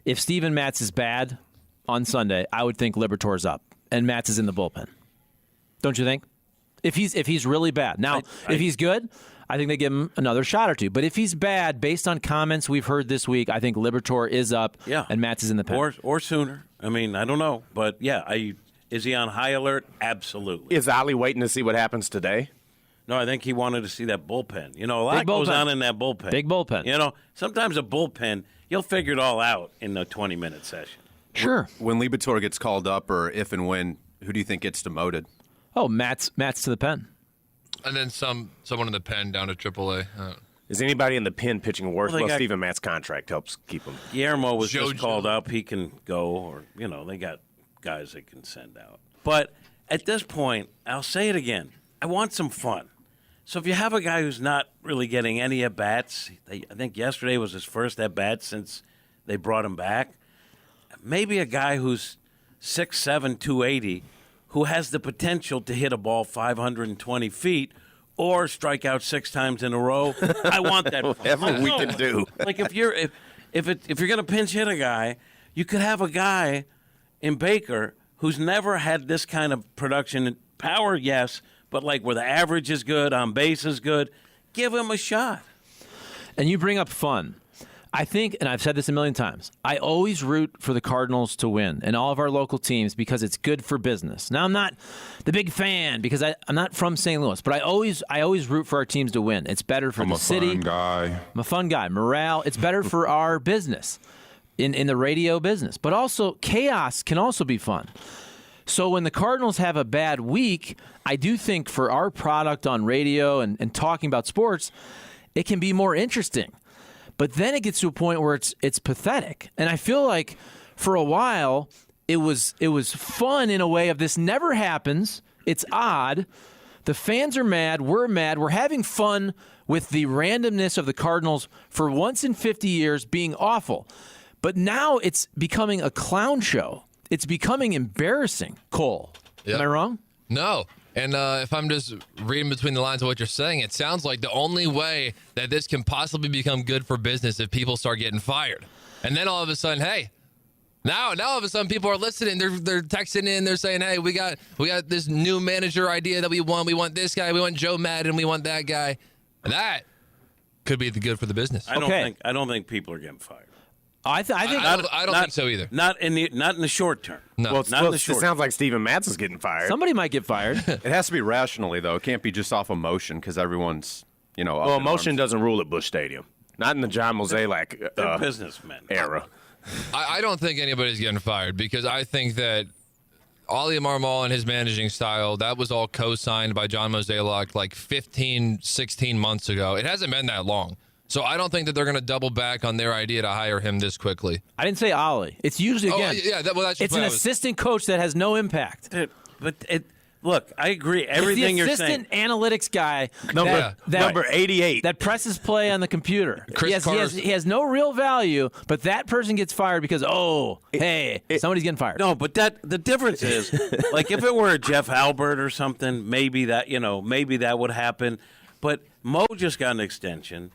if Steven Matz is bad on Sunday, I would think Liberatore's up and Matz is in the bullpen. Don't you think? If he's really bad. Now, if he's good, I think they give him another shot or two. But if he's bad, based on comments we've heard this week, I think Liberatore is up and Matz is in the pen. Or sooner. I mean, I don't know. But, yeah, Is he on high alert? Absolutely. Is Ollie waiting to see what happens today? No, I think he wanted to see that bullpen. A lot goes on in that bullpen. Big bullpen. Sometimes a bullpen, you'll figure it all out in a 20-minute session. Sure. When Liberatore gets called up, or if and when, who do you think gets demoted? Oh, Matz to the pen. And then someone in the pen down to AAA. Is anybody in the pen pitching worse? Well, Steven Matt's contract helps keep him. Guillermo was Joe just called up. He can go, or, they got guys they can send out. But at this point, I'll say it again, I want some fun. So if you have a guy who's not really getting any at-bats, I think yesterday was his first at-bat since they brought him back, maybe a guy who's 6'7", 280, who has the potential to hit a ball 520 feet or strike out 6 times in a row. I want that. Whatever we can do. Like if you're going to pinch hit a guy, you could have a guy in Baker who's never had this kind of production. Power, yes, but like where the average is good, on base is good. Give him a shot. And you bring up fun. I think, and I've said this a million times, I always root for the Cardinals to win and all of our local teams because it's good for business. Now, I'm not the big fan because I'm not from St. Louis, but I always root for our teams to win. It's better for the city. I'm a fun guy. Morale. It's better for our business in the radio business. But also, chaos can also be fun. So when the Cardinals have a bad week, I do think for our product on radio and talking about sports, it can be more interesting. But then it gets to a point where it's pathetic. And I feel like for a while it was fun in a way of this never happens. It's odd. The fans are mad. We're having fun with the randomness of the Cardinals for once in 50 years being awful. But now it's becoming a clown show. It's becoming embarrassing, Cole. Yep. Am I wrong? No. And if I'm just reading between the lines of what you're saying, it sounds like the only way that this can possibly become good for business if people start getting fired. And then all of a sudden, hey, now all of a sudden people are listening. They're texting in. They're saying, hey, we got this new manager idea that we want. We want this guy. We want Joe Madden. We want that guy. And that could be the good for the business. I don't think people are getting fired. I think I don't think so either. Not in the short term. No. Well, Not in the short it sounds like Steven Matz is getting fired. somebody might get fired. It has to be rationally, though. It can't be just off emotion because everyone's, up Well, in emotion arms. doesn't rule at Busch Stadium. Not in the John Mozeliak They're businessmen. era. I don't think anybody's getting fired because I think that Ollie Marmol and his managing style, that was all co-signed by John Mozeliak like 15, 16 months ago. It hasn't been that long. So I don't think that they're going to double back on their idea to hire him this quickly. I didn't say Ollie. It's usually, again, that's it's an assistant coach that has no impact. Look, I agree. Everything you're it's the saying. assistant analytics guy Number 88. that presses play on the computer. Chris He has no real value, but that person gets fired because, somebody's getting fired. No, but the difference is, like, if it were a Jeff Albert or something, maybe that would happen. But Mo just got an extension.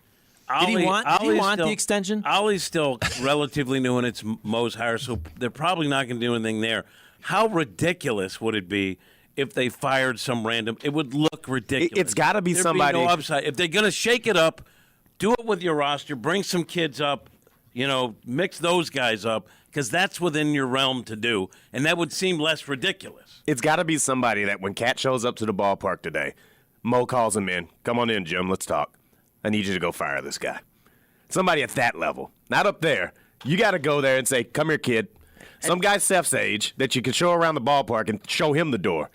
Did he want the extension? Ollie's still relatively new, and it's Mo's hire, so they're probably not going to do anything there. How ridiculous would it be if they fired some random? It would look ridiculous. It's got to be There'd somebody. Be no upside. If they're going to shake it up, do it with your roster. Bring some kids up. Mix those guys up because that's within your realm to do, and that would seem less ridiculous. It's got to be somebody that when Cat shows up to the ballpark today, Mo calls him in. Come on in, Jim. Let's talk. I need you to go fire this guy. Somebody at that level, not up there. You got to go there and say, come here, kid. Some guy Steph's age that you can show around the ballpark and show him the door.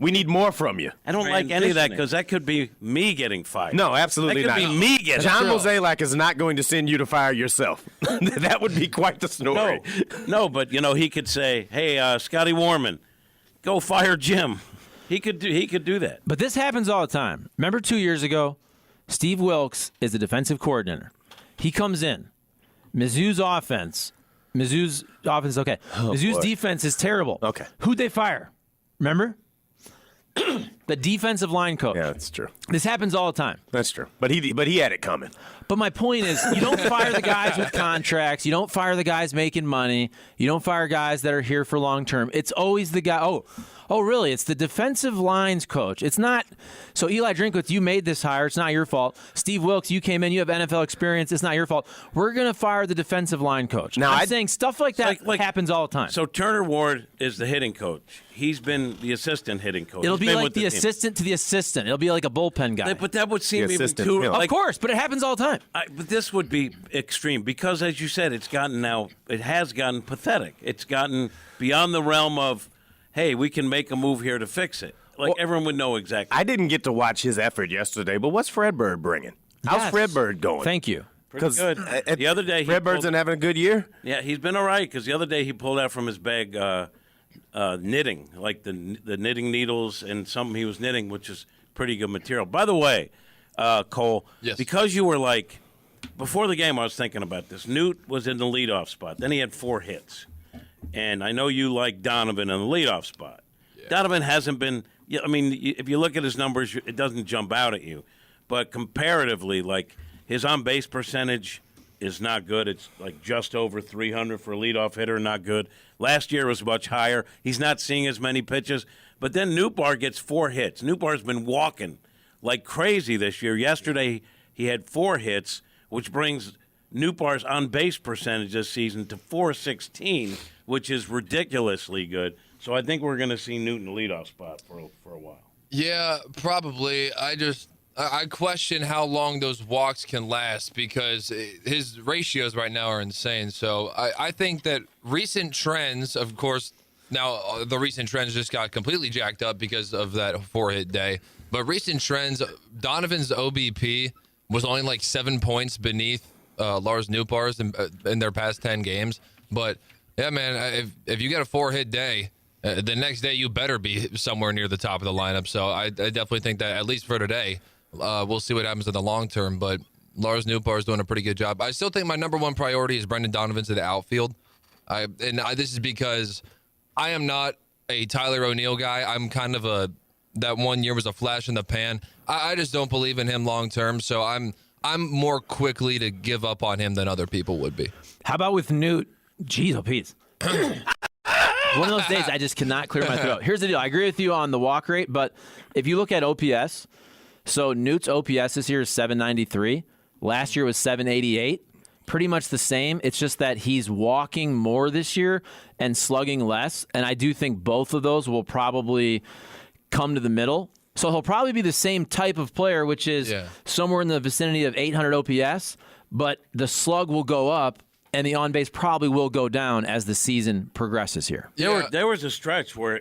We need more from you. I don't like any of that because that could be me getting fired. No, absolutely that not. could be me getting John fired. Mozeliak is not going to send you to fire yourself. That would be quite the story. No, but he could say, "Hey, Scotty Warman, go fire Jim." He could do that. But this happens all the time. Remember 2 years ago, Steve Wilkes is the defensive coordinator. He comes in. Mizzou's offense, okay. Mizzou's boy. defense is terrible. Okay. Who'd they fire? Remember? the defensive line coach. Yeah, that's true. This happens all the time. That's true. But he had it coming. But my point is, you don't fire the guys with contracts. You don't fire the guys making money. You don't fire guys that are here for long term. It's always the guy. Oh, really? It's the defensive lines coach. It's not. So Eli Drinkwitz, you made this hire. It's not your fault. Steve Wilkes, you came in. You have NFL experience. It's not your fault. We're going to fire the defensive line coach. Now, I'm saying stuff like that happens all the time. So Turner Ward is the hitting coach. He's been the assistant hitting coach. It'll be like the assistant to the assistant. It'll be like a bullpen guy. But that would seem even too. Of course, but it happens all the time. But this would be extreme because, as you said, it has gotten pathetic. It's gotten beyond the realm of, hey, we can make a move here to fix it. Everyone would know exactly. I didn't get to watch his effort yesterday, but what's Fredbird bringing? How's Fredbird going? Thank you. Pretty good. The other day, Fredbird's been having a good year? Yeah, he's been all right because the other day he pulled out from his bag knitting, like the knitting needles and something he was knitting, which is pretty good material. By the way, Cole, because you were like, before the game I was thinking about this. Newt was in the leadoff spot. Then he had 4 hits. And I know you like Donovan in the leadoff spot. Yeah. Donovan hasn't been – I mean, if you look at his numbers, it doesn't jump out at you. But comparatively, like his on-base percentage is not good. It's like just over 300 for a leadoff hitter, not good. Last year was much higher. He's not seeing as many pitches. But then Nootbaar gets 4 hits. Nootbaar's been walking like crazy this year. Yesterday he had 4 hits, which brings Nootbaar's on-base percentage this season to .416, which is ridiculously good. So I think we're going to see Newt in the leadoff spot for a while. Yeah, probably. I question how long those walks can last because his ratios right now are insane. So I think that recent trends, of course, now the recent trends just got completely jacked up because of that 4-hit day. But recent trends, Donovan's OBP was only like 7 points beneath Lars Nootbaar's in their past 10 games. But yeah, man, if you get a 4-hit day, the next day you better be somewhere near the top of the lineup. So I definitely think that, at least for today, we'll see what happens in the long term. But Lars Nootbaar is doing a pretty good job. I still think my number one priority is Brendan Donovan to the outfield. This is because I am not a Tyler O'Neill guy. I'm kind of that 1 year was a flash in the pan. I just don't believe in him long term. So I'm more quickly to give up on him than other people would be. How about with Newt? Jeez, oh, Pete. One of those days I just cannot clear my throat. Here's the deal. I agree with you on the walk rate, but if you look at OPS, so Newt's OPS this year is 793. Last year was 788. Pretty much the same. It's just that he's walking more this year and slugging less, and I do think both of those will probably come to the middle. So he'll probably be the same type of player, which is somewhere in the vicinity of 800 OPS, but the slug will go up, and the on-base probably will go down as the season progresses here. There was a stretch where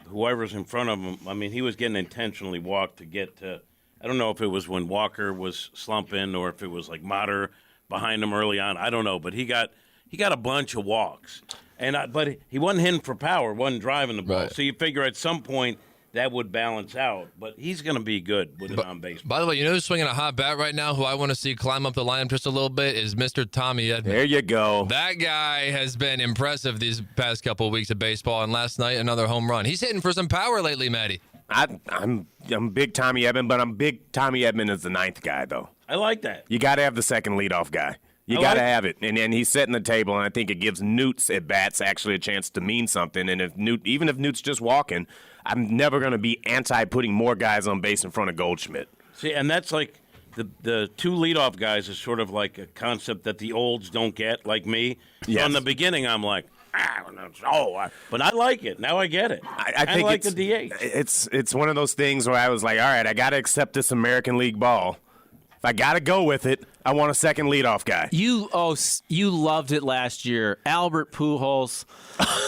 whoever's in front of him, I mean, he was getting intentionally walked to get to – I don't know if it was when Walker was slumping or if it was like Mater behind him early on. I don't know, but he got a bunch of walks. But he wasn't hitting for power, wasn't driving the ball. Right. So you figure at some point – that would balance out, but he's going to be good with an on-base. By the way, you know who's swinging a hot bat right now, who I want to see climb up the lineup just a little bit, is Mr. Tommy Edman. There you go. That guy has been impressive these past couple of weeks of baseball, and last night, another home run. He's hitting for some power lately, Matty. I'm big Tommy Edman, but I'm big Tommy Edman as the 9th guy, though. I like that. You got to have the second leadoff guy. You got to have it. And he's setting the table, and I think it gives Newt's at-bats actually a chance to mean something. And even if Newt's just walking, I'm never going to be anti-putting more guys on base in front of Goldschmidt. See, and that's like the 2 leadoff guys is sort of like a concept that the olds don't get, like me. Yes. So in the beginning, I'm like, but I like it. Now I get it. I think like the DH. It's one of those things where I was like, all right, I got to accept this American League ball. If I got to go with it, I want a second leadoff guy. You loved it last year. Albert Pujols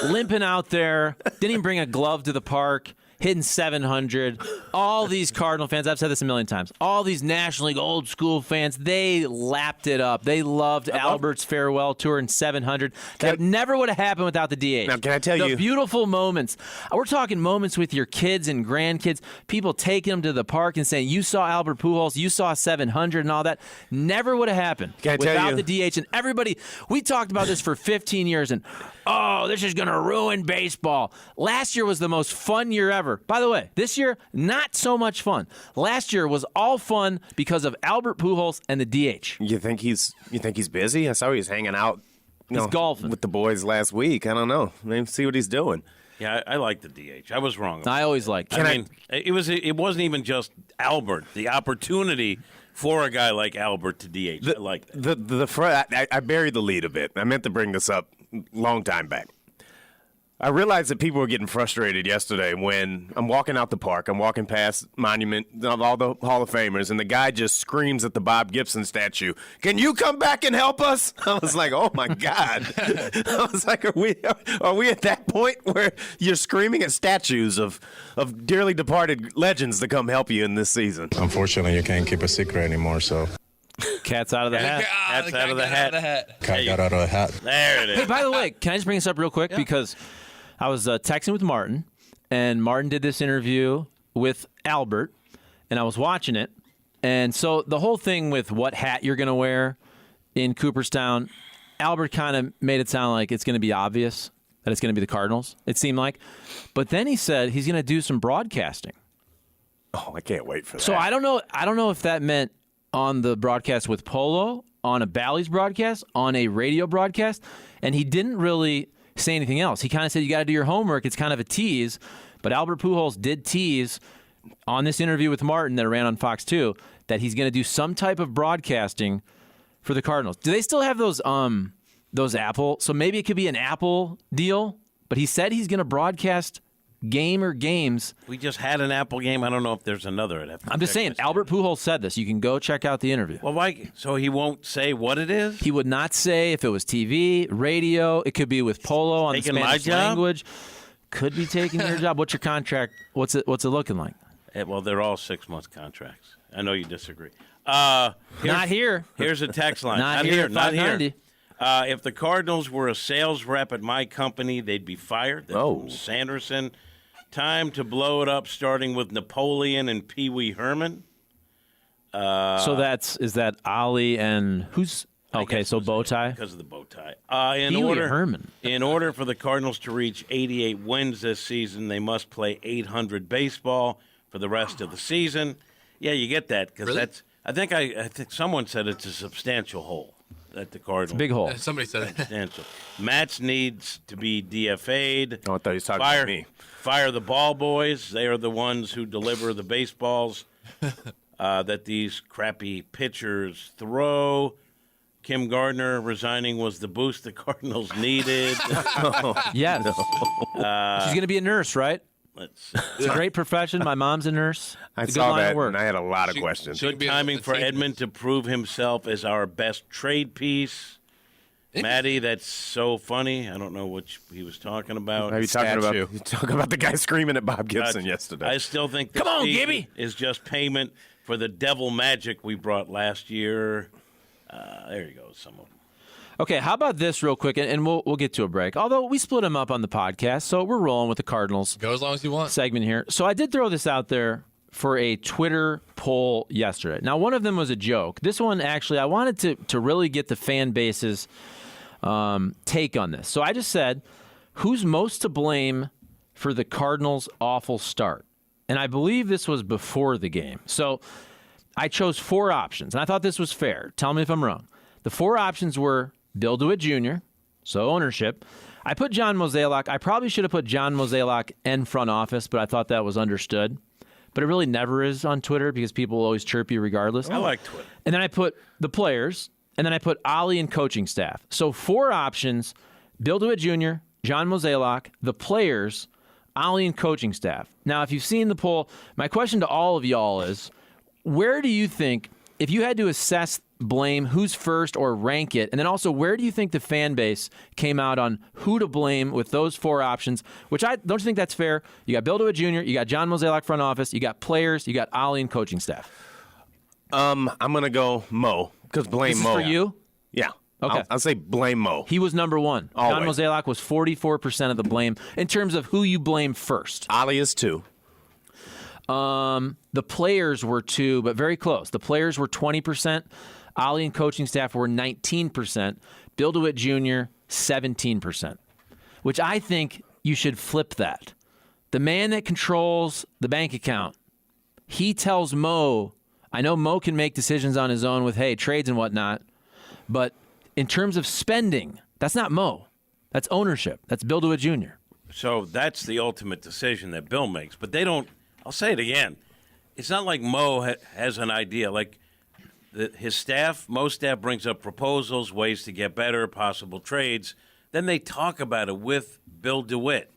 limping out there, didn't even bring a glove to the park, hitting 700. All these Cardinal fans, I've said this a million times, all these National League old school fans, they lapped it up. They loved Albert's farewell tour in 700. That never would have happened without the DH. Now, can I tell you? The beautiful moments. We're talking moments with your kids and grandkids, people taking them to the park and saying, you saw Albert Pujols, you saw 700 and all that. Never would have happened without the DH. And everybody, we talked about this for 15 years, and this is going to ruin baseball. Last year was the most fun year ever. ever. By the way, this year, not so much fun. Last year was all fun because of Albert Pujols and the DH. You think he's busy? I saw he was hanging out. He's golfing with the boys last week. I don't know. Maybe see what he's doing. Yeah, I like the DH. I was wrong. I always liked it. I mean, it wasn't even just Albert. The opportunity for a guy like Albert to DH. I like that. I buried the lead a bit. I meant to bring this up a long time back. I realized that people were getting frustrated yesterday when I'm walking out the park. I'm walking past Monument of all the Hall of Famers, and the guy just screams at the Bob Gibson statue, "Can you come back and help us?" I was like, "Oh my God!" I was like, "Are we at that point where you're screaming at statues of dearly departed legends to come help you in this season?" Unfortunately, you can't keep a secret anymore, so. Cat's out of the hat. Cat's out of the hat. Cat got out of the hat. There it is. Hey, by the way, can I just bring this up real quick? Yeah. Because I was texting with Martin, and Martin did this interview with Albert, and I was watching it. And so the whole thing with what hat you're going to wear in Cooperstown, Albert kind of made it sound like it's going to be obvious that it's going to be the Cardinals, it seemed like. But then he said he's going to do some broadcasting. Oh, I can't wait for that. So I don't know if that meant on the broadcast with Polo, on a Bally's broadcast, on a radio broadcast, and he didn't really say anything else. He kind of said you got to do your homework. It's kind of a tease, but Albert Pujols did tease on this interview with Martin that ran on Fox 2 that he's going to do some type of broadcasting for the Cardinals. Do they still have those Apple? So maybe it could be an Apple deal, but he said he's going to broadcast games. We just had an Apple game. I don't know if there's another. I'm just saying, Albert Pujols said this. You can go check out the interview. Well, why? So he won't say what it is? He would not say if it was TV, radio. It could be with Polo on the Spanish language. Could be taking your job. What's your contract? What's it looking like? Well, they're all 6-month contracts. I know you disagree. Not here. Here's a text line. Not here. Not here. If the Cardinals were a sales rep at my company, they'd be fired. That's from Sanderson. Time to blow it up, starting with Napoleon and Pee Wee Herman. So is that Ollie and who's okay? So bow tie because of the bow tie. Pee Wee Herman. In order for the Cardinals to reach 88 wins this season, they must play 800 baseball for the rest of the season. Yeah, you get that because really? that's. I think someone said it's a substantial hole at the Cardinals. It's a big hole. Somebody said it. Substantial. Matz needs to be DFA'd. Oh, I thought he was talking about me. Fire the ball boys. They are the ones who deliver the baseballs that these crappy pitchers throw. Kim Gardner resigning was the boost the Cardinals needed. Yes. She's going to be a nurse, right? It's a great profession. My mom's a nurse. I saw that, and I had a lot of questions. Good timing for Edman to prove himself as our best trade piece. Maddie, that's so funny. I don't know what he was talking about. Are you talking about the guy screaming at Bob Gibson yesterday? I still think come on, Gibby, is just payment for the devil magic we brought last year. There you go, some of them. Okay, how about this real quick, and we'll get to a break. Although we split them up on the podcast, so we're rolling with the Cardinals. Go as long as you want. Segment here. So I did throw this out there for a Twitter poll yesterday. Now, one of them was a joke. This one, actually, I wanted to really get the fan base's take on this. So I just said, who's most to blame for the Cardinals' awful start? And I believe this was before the game. So I chose 4 options, and I thought this was fair. Tell me if I'm wrong. The 4 options were Bill DeWitt Jr., so ownership. I put John Mozeliak. I probably should have put John Mozeliak and front office, but I thought that was understood. But it really never is on Twitter because people will always chirp you regardless. I like Twitter. And then I put the players, and then I put Ollie and coaching staff. So 4 options, Bill DeWitt Jr., John Mozeliak, the players, Ollie and coaching staff. Now, if you've seen the poll, my question to all of y'all is, where do you think, if you had to assess blame, who's first or rank it, and then also where do you think the fan base came out on who to blame with those 4 options, which don't you think that's fair? You got Bill DeWitt Jr., you got John Mozeliak front office, you got players, you got Ollie and coaching staff. I'm going to go Mo, because blame this is Mo. for you? Yeah. Okay. I'll say blame Mo. He was number 1. Always. John Mozeliak was 44% of the blame in terms of who you blame first. Ollie is 2. The players were 2, but very close. The players were 20%. Ollie and coaching staff were 19%. Bill DeWitt Jr., 17%, which I think you should flip that. the man that controls the bank account, he tells Mo, I know Mo can make decisions on his own with, hey, trades and whatnot, but in terms of spending, that's not Mo. That's ownership. That's Bill DeWitt Jr. So that's the ultimate decision that Bill makes. But they don't, I'll say it again, it's not like Mo has an idea. Like his staff, Mo's staff brings up proposals, ways to get better, possible trades. Then they talk about it with Bill DeWitt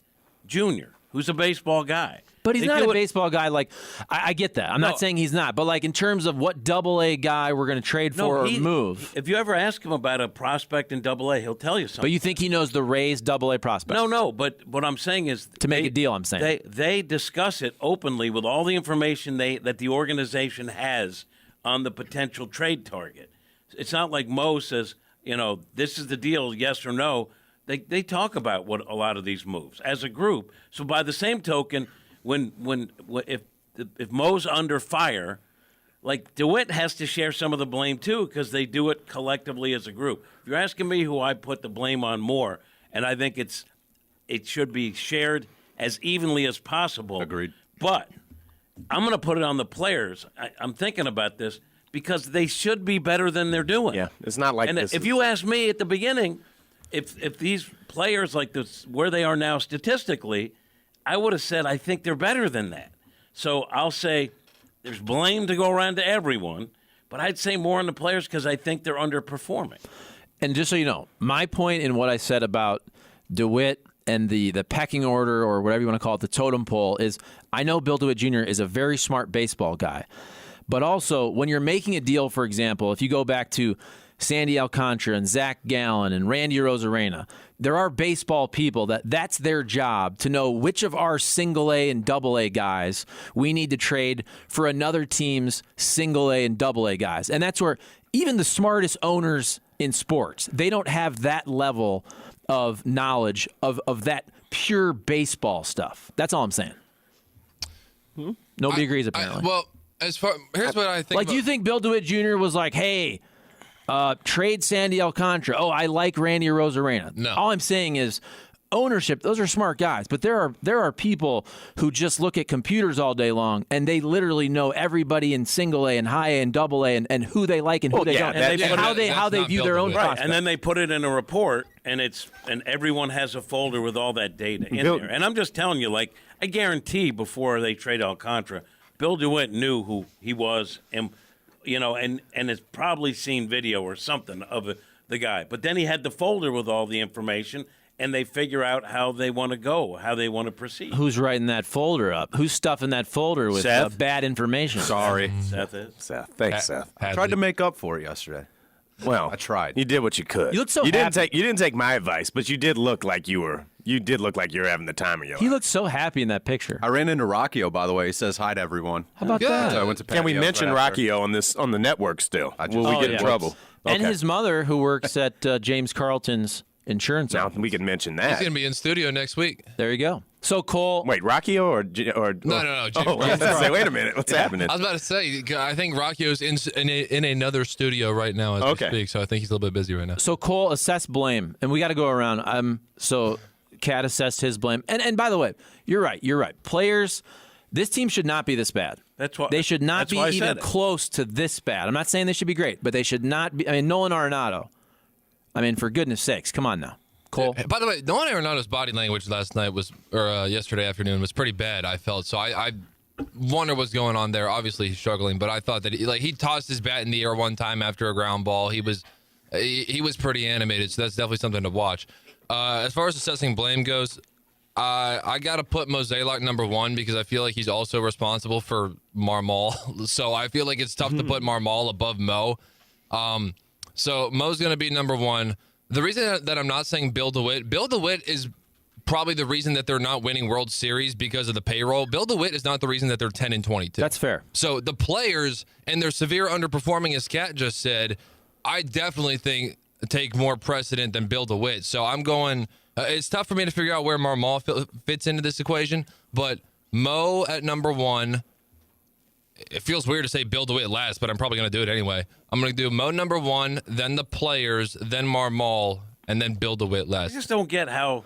Jr., who's a baseball guy. But he's They not do a it- baseball guy. Like, I get that. I'm not saying he's not. But, like, in terms of what double-A guy we're going to trade for or move. If you ever ask him about a prospect in Double-A, he'll tell you something. But you think he knows the Rays double-A prospects? No. But what I'm saying is To make a deal, I'm saying. they discuss it openly with all the information that the organization has on the potential trade target. It's not like Mo says, this is the deal, yes or no. They talk about what a lot of these moves as a group. So by the same token, if Mo's under fire, like DeWitt has to share some of the blame too because they do it collectively as a group. If you're asking me who I put the blame on more, and I think it should be shared as evenly as possible. Agreed. But I'm going to put it on the players. I'm thinking about this because they should be better than they're doing. Yeah, it's not like and this if is- you ask me at the beginning, if these players like this, where they are now statistically, I would have said I think they're better than that. So I'll say there's blame to go around to everyone, but I'd say more on the players because I think they're underperforming. And just so you know, my point in what I said about DeWitt and the pecking order or whatever you want to call it, the totem pole, is I know Bill DeWitt Jr. is a very smart baseball guy. But also, when you're making a deal, for example, if you go back to Sandy Alcantara and Zach Gallen and Randy Arozarena, there are baseball people that's their job to know which of our single-A and double-A guys we need to trade for another team's single-A and double-A guys. And that's where even the smartest owners in sports, they don't have that level of knowledge of that pure baseball stuff. That's all I'm saying. Nobody agrees, apparently. Here's what I think. Like, do you think Bill DeWitt Jr. was like, hey, trade Sandy Alcantara? Oh, I like Randy Arozarena. No. All I'm saying is ownership, those are smart guys. But there are people who just look at computers all day long, and they literally know everybody in single-A and high-A and double-A and who they like and who they don't. and how they view their own prospects. And then they put it in a report, and everyone has a folder with all that data in there. And I'm just telling you, like, I guarantee before they trade Alcantara, Bill DeWitt knew who he was, and has probably seen video or something of the guy. But then he had the folder with all the information, and they figure out how they want to go, how they want to proceed. Who's writing that folder up? Who's stuffing that folder with Seth? bad information? Sorry. Seth is. Seth. Thanks, Seth. Tried to make up for it yesterday. Well, I tried. You did what you could. You looked so you didn't happy. take. You didn't take my advice, but you did look like you were. You did look like you were having the time of your He life. looked so happy in that picture. I ran into Rockio, by the way. He says hi to everyone. How about Good. that? So I went to Can we Patio's mention right after. Rockio on the network still? Will we Oh, get in yeah. trouble? And Okay. his mother, who works at James Carlton's insurance Now office. we can mention He's that. going to be in studio next week. There you go. So Cole, Wait, Rockio or No. James Oh, I was gonna say, wait a minute. What's happening? I was about to say, I think Rockio's in another studio right now as Okay. we speak, so I think he's a little bit busy right now. So Cole, assess blame, and we got to go around. So Cat assessed his blame, and by the way, you're right. Players, this team should not be this bad. That's why They should not that's be why I even said it. close to this bad. I'm not saying they should be great, but they should not be. I mean, Nolan Arenado. I mean, for goodness sakes, come on now, Cole. By the way, Nolan Arenado's body language last night yesterday afternoon was pretty bad, I felt. So I wonder what's going on there. Obviously, he's struggling, but I thought that he tossed his bat in the air one time after a ground ball. He was pretty animated, so that's definitely something to watch. As far as assessing blame goes, I got to put Mozeliak number one because I feel like he's also responsible for Marmol. So I feel like it's tough to put Marmol above Mo. So Mo's going to be number one. The reason that I'm not saying Bill DeWitt is probably the reason that they're not winning World Series because of the payroll. Bill DeWitt is not the reason that they're 10-22. That's fair. So the players and their severe underperforming, as Kat just said, I definitely think take more precedent than Bill DeWitt. So I'm going. It's tough for me to figure out where Marmol fits into this equation, but Mo at number one. It feels weird to say Bill DeWitt last, but I'm probably going to do it anyway. I'm going to do Mo number one, then the players, then Marmol, and then Bill DeWitt I last. just don't get how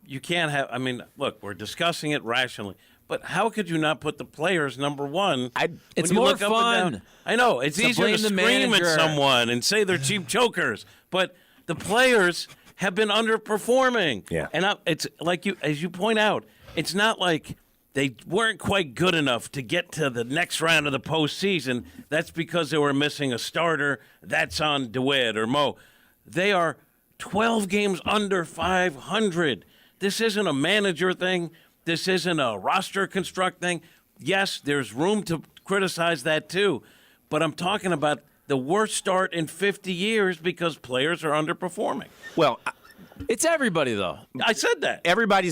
you can't have. I mean, look, we're discussing it rationally, but how could you not put the players number one? It's when you more look up and fun. down? I know it's easier to blame the scream at manager. someone and say they're cheap chokers, but the players have been underperforming. Yeah. And it's like as you point out, it's not like they weren't quite good enough to get to the next round of the postseason. That's because they were missing a starter. That's on DeWitt or Mo. They are 12 games under 500. This isn't a manager thing. This isn't a roster construct thing. Yes, there's room to criticize that too, but I'm talking about the worst start in 50 years because players are underperforming. Well, It's everybody, though. I said that. Everyone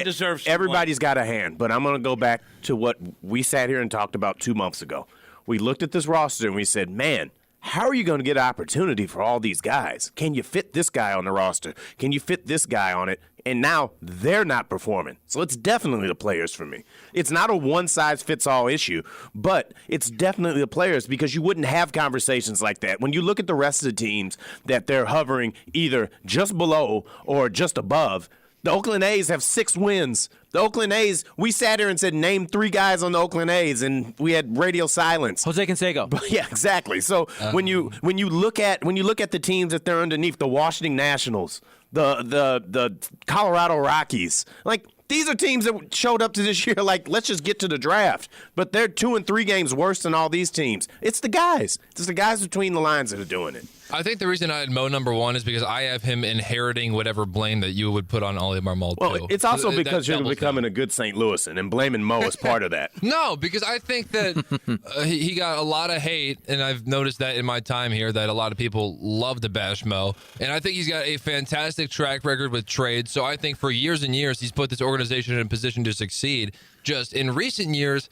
deserves. Everybody's got a hand, but I'm going to go back to what we sat here and talked about 2 months ago. We looked at this roster and we said, man, how are you going to get opportunity for all these guys? Can you fit this guy on the roster? Can you fit this guy on it? And now they're not performing. So it's definitely the players for me. It's not a one-size-fits-all issue, but it's definitely the players because you wouldn't have conversations like that. When you look at the rest of the teams that they're hovering either just below or just above, the Oakland A's have 6 wins. The Oakland A's, we sat here and said, name 3 guys on the Oakland A's, and we had radio silence. Jose Canseco. Yeah, exactly. So when you look at the teams that they're underneath, the Washington Nationals, the Colorado Rockies, like these are teams that showed up to this year like, let's just get to the draft. But they're 2 and 3 games worse than all these teams. It's the guys. It's the guys between the lines that are doing it. I think the reason I had Mo number 1 is because I have him inheriting whatever blame that you would put on Ollie Marmol, Well, too. it's also So because that you're doubles becoming down. a good St. Louisan, and blaming Mo is part of that. No, because I think that he got a lot of hate, and I've noticed that in my time here that a lot of people love to bash Mo. And I think he's got a fantastic track record with trades. So I think for years and years he's put this organization in a position to succeed. Just in recent years,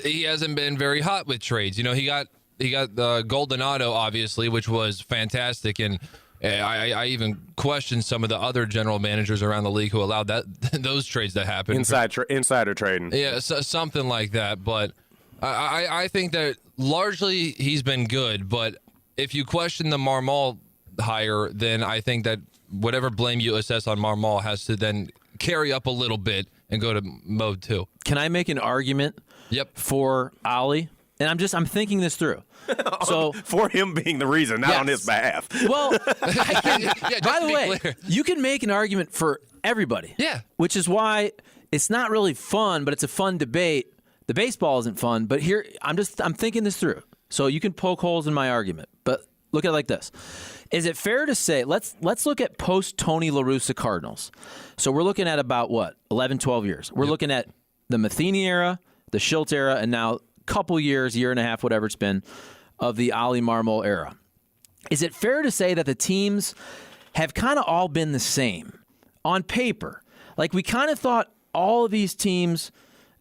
he hasn't been very hot with trades. You know, he got the Goldonado, obviously, which was fantastic, and I even questioned some of the other general managers around the league who allowed those trades to happen. Insider trading. Yeah, something like that. But I think that largely he's been good. But if you question the Marmol hire, then I think that whatever blame you assess on Marmol has to then carry up a little bit and go to mode 2. Can I make an argument for Ollie? And I'm thinking this through. So for him being the reason, not on his behalf. Well, by the way, clear. you can make an argument for everybody. Yeah. Which is why it's not really fun, but it's a fun debate. The baseball isn't fun, but here I'm thinking this through. So you can poke holes in my argument, but look at it like this. Is it fair to say, let's look at post-Tony La Russa Cardinals. So we're looking at about, 11, 12 years. We're looking at the Matheny era, the Schultz era, and now couple years, year and a half, whatever it's been, of the Ollie Marmol era. Is it fair to say that the teams have kind of all been the same on paper? Like we kind of thought all of these teams,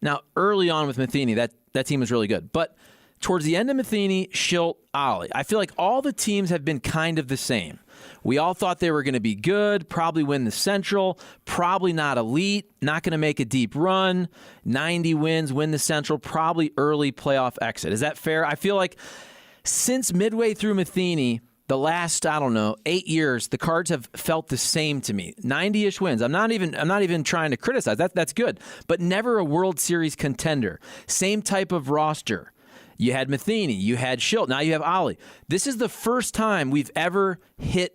now early on with Matheny, that team was really good. But towards the end of Matheny, Schilt, Ollie, I feel like all the teams have been kind of the same. We all thought they were going to be good, probably win the Central, probably not elite, not going to make a deep run, 90 wins, win the Central, probably early playoff exit. Is that fair? I feel like since midway through Matheny, the last, 8 years, the Cards have felt the same to me. 90-ish wins. I'm not even trying to criticize. That's good. But never a World Series contender. Same type of roster. You had Matheny, you had Schilt, now you have Ollie. This is the first time we've ever hit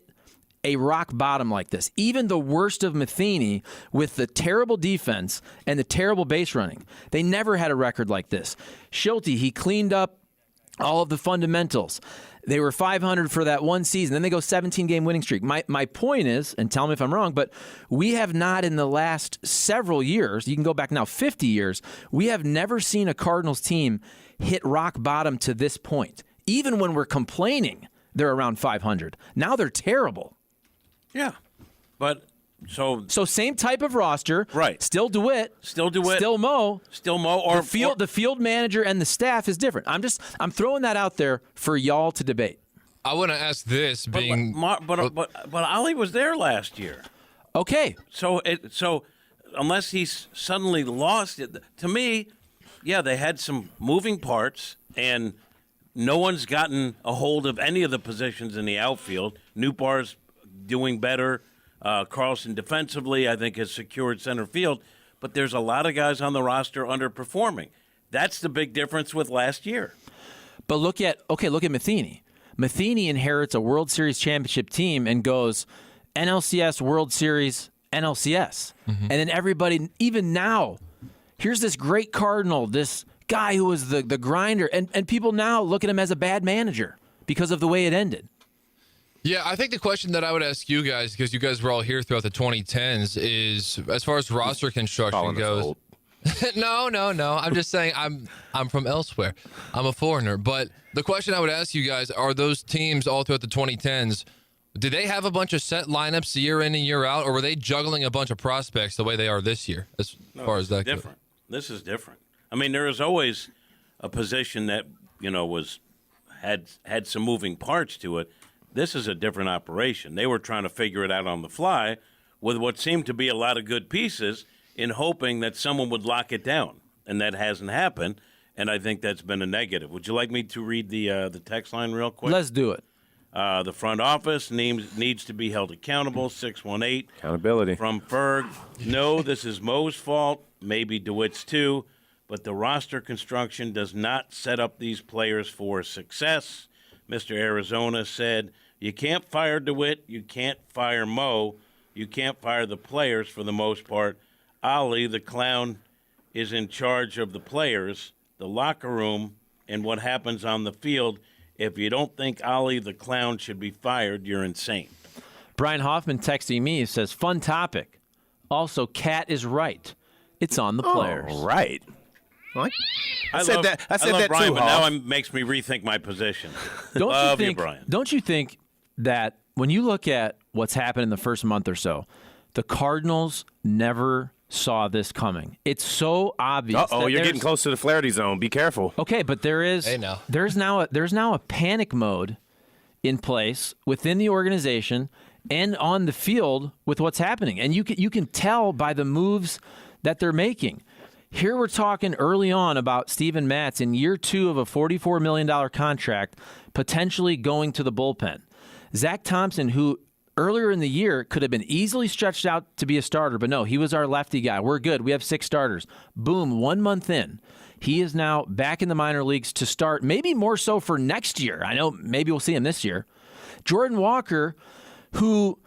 a rock bottom like this. Even the worst of Matheny with the terrible defense and the terrible base running. They never had a record like this. Schilt, he cleaned up all of the fundamentals. They were 500 for that one season. Then they go 17-game winning streak. My point is, and tell me if I'm wrong, but we have not in the last several years, you can go back now 50 years, we have never seen a Cardinals team hit rock bottom to this point. Even when we're complaining, they're around 500. Now they're terrible. Yeah, but so same type of roster, right? Still DeWitt, still Mo, or the field manager and the staff is different. I'm throwing that out there for y'all to debate. I want to ask this, but Ollie was there last year. Okay, so unless he's suddenly lost it, to me, yeah, they had some moving parts and no one's gotten a hold of any of the positions in the outfield. Nootbaar's doing better. Carlson defensively, I think, has secured center field. But there's a lot of guys on the roster underperforming. That's the big difference with last year. But look at Matheny. Matheny inherits a World Series championship team and goes NLCS, World Series, NLCS. And then everybody, even now, here's this great Cardinal, this guy who was the grinder, and people now look at him as a bad manager because of the way it ended. Yeah, I think the question that I would ask you guys, because you guys were all here throughout the 2010s, is as far as roster construction goes. No. I'm just saying I'm from elsewhere. I'm a foreigner. But the question I would ask you guys, are those teams all throughout the 2010s, did they have a bunch of set lineups year in and year out, or were they juggling a bunch of prospects the way they are this year as far as that different. goes? This is different. I mean, there is always a position that, had some moving parts to it. This is a different operation. They were trying to figure it out on the fly with what seemed to be a lot of good pieces in hoping that someone would lock it down, and that hasn't happened, and I think that's been a negative. Would you like me to read the text line real quick? Let's do it. The front office needs to be held accountable, 618. Accountability. From Ferg, no, this is Mo's fault, maybe DeWitt's too, but the roster construction does not set up these players for success. Mr. Arizona said, you can't fire DeWitt, you can't fire Mo, you can't fire the players for the most part. Ali, the clown, is in charge of the players, the locker room, and what happens on the field. If you don't think Ali, the clown, should be fired, you're insane. Brian Hoffman texting me says, fun topic. Also, Cat is right. It's on the players. Oh, right. What? I said love that Brian, too, but now Hoff. it makes me rethink my position. Don't you Brian. Don't you think that when you look at what's happened in the first month or so, the Cardinals never saw this coming? It's so obvious. Uh-oh, you're getting close to the Flaherty zone. Be careful. Okay, but there's now a panic mode in place within the organization and on the field with what's happening, and you can tell by the moves that they're making. Here we're talking early on about Steven Matz in year 2 of a $44 million contract, potentially going to the bullpen. Zach Thompson, who earlier in the year could have been easily stretched out to be a starter, but no, he was our lefty guy. We're good. We have 6 starters. Boom, 1 month in. He is now back in the minor leagues to start, maybe more so for next year. I know maybe we'll see him this year. Jordan Walker, who,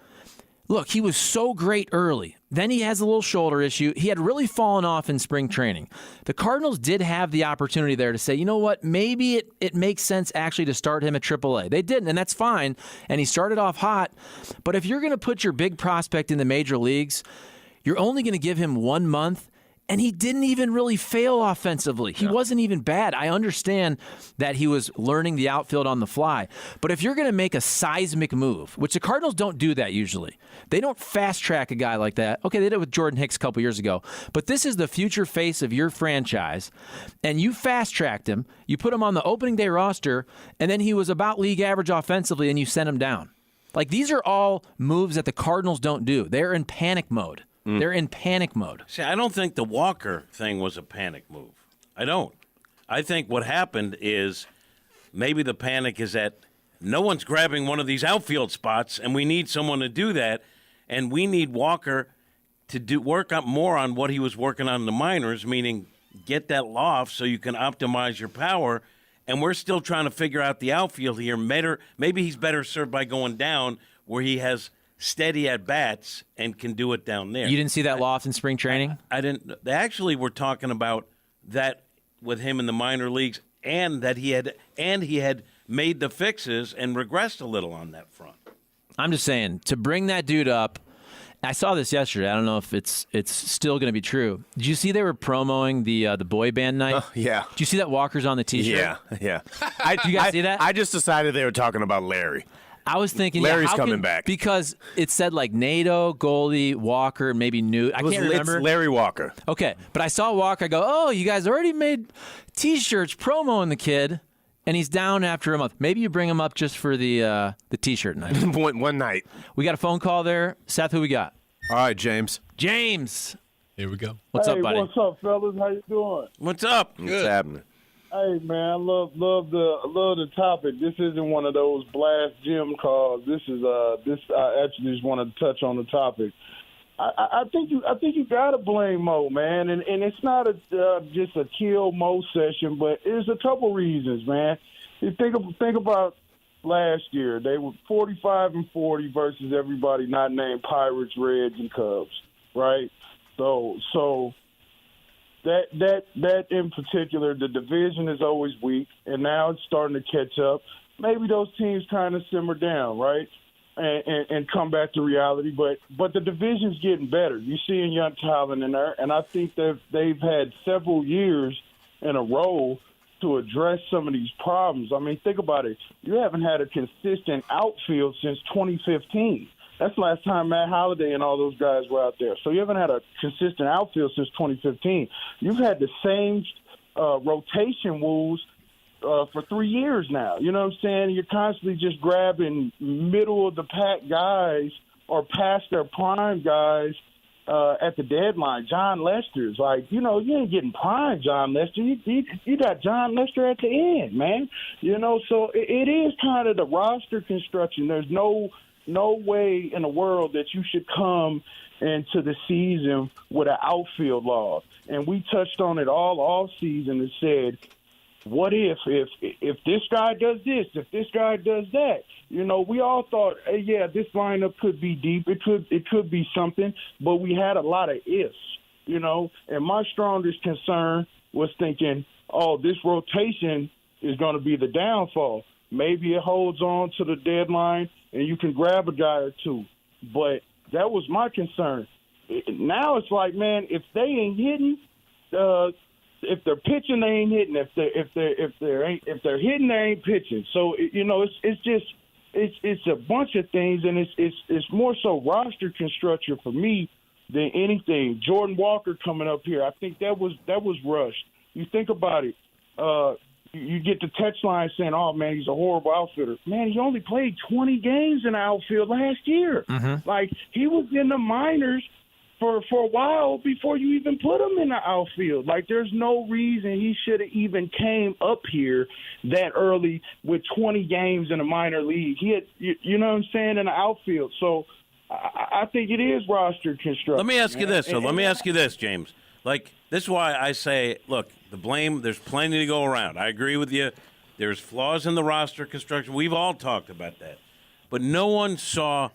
look, he was so great early. Then he has a little shoulder issue. He had really fallen off in spring training. The Cardinals did have the opportunity there to say, you know what, maybe it makes sense actually to start him at AAA. They didn't, and that's fine. And he started off hot. But if you're going to put your big prospect in the major leagues, you're only going to give him 1 month. And he didn't even really fail offensively. He wasn't even bad. I understand that he was learning the outfield on the fly. But if you're going to make a seismic move, which the Cardinals don't do that usually, they don't fast-track a guy like that. Okay, they did it with Jordan Hicks a couple years ago. But this is the future face of your franchise, and you fast-tracked him. You put him on the opening day roster, and then he was about league average offensively, and you sent him down. Like, these are all moves that the Cardinals don't do. They're in panic mode. They're in panic mode. See, I don't think the Walker thing was a panic move. I don't. I think what happened is maybe the panic is that no one's grabbing one of these outfield spots, and we need someone to do that, and we need Walker to work up more on what he was working on in the minors, meaning get that loft so you can optimize your power, and we're still trying to figure out the outfield here. Maybe he's better served by going down where he has steady at bats and can do it down there. You didn't see that loft in spring training? I didn't. They actually were talking about that with him in the minor leagues, and that he had made the fixes and regressed a little on that front. I'm just saying, to bring that dude up, I saw this yesterday. I don't know if it's still going to be true. Did you see they were promoting the boy band night? Yeah. Did you see that Walker's on the T-shirt? Yeah. You guys see that? I just decided they were talking about Larry. I was thinking, Larry's coming back. Because it said like Nato, Goldie, Walker, maybe Newt. I can't remember. It's Larry Walker. Okay, but I saw Walker. I go, oh, you guys already made T-shirts promoing the kid, and he's down after a month. Maybe you bring him up just for the T-shirt night. One night. We got a phone call there. Seth, who we got? All right, James. James. Here we go. What's up, buddy? What's up, fellas? How you doing? What's up? What's happening? Hey man, I love the topic. This isn't one of those blast gym calls. This is I actually just wanted to touch on the topic. I think you gotta blame Mo, man, and it's not just a kill Mo session, but there's a couple reasons, man. You think about last year, they were 45-40 versus everybody not named Pirates, Reds, and Cubs, right? So that in particular, the division is always weak, and now it's starting to catch up. Maybe those teams kind of simmer down, right, and come back to reality. But the division's getting better. You're seeing young talent in there, and I think that they've had several years in a row to address some of these problems. I mean, think about it. You haven't had a consistent outfield since 2015. That's the last time Matt Holliday and all those guys were out there. So you haven't had a consistent outfield since 2015. You've had the same rotation rules for 3 years now. You know what I'm saying? You're constantly just grabbing middle-of-the-pack guys or past their prime guys at the deadline. John Lester's like, you ain't getting prime John Lester. You got John Lester at the end, man. So it is kind of the roster construction. There's no way in the world that you should come into the season with an outfield loss. And we touched on it all season and said, what if this guy does this, if this guy does that? We all thought, hey, yeah, this lineup could be deep. It could be something, but we had a lot of ifs, And my strongest concern was thinking, oh, this rotation is going to be the downfall. Maybe it holds on to the deadline and you can grab a guy or two. But that was my concern. Now it's like, man, if they ain't hitting, if they're pitching, they ain't hitting. If they're hitting, they ain't pitching. So it's a bunch of things, and it's more so roster construction for me than anything. Jordan Walker coming up here, I think that was rushed. You think about it. You get the text line saying, oh, man, he's a horrible outfielder. Man, he only played 20 games in the outfield last year. Mm-hmm. Like, he was in the minors for a while before you even put him in the outfield. Like, there's no reason he should have even came up here that early with 20 games in a minor league. He had, you know what I'm saying, in the outfield. So I think it is roster construction. Let me ask you this. Let me ask you this, James. Like, this is why I say, look, the blame, there's plenty to go around. I agree with you. There's flaws in the roster construction. We've all talked about that. But no one saw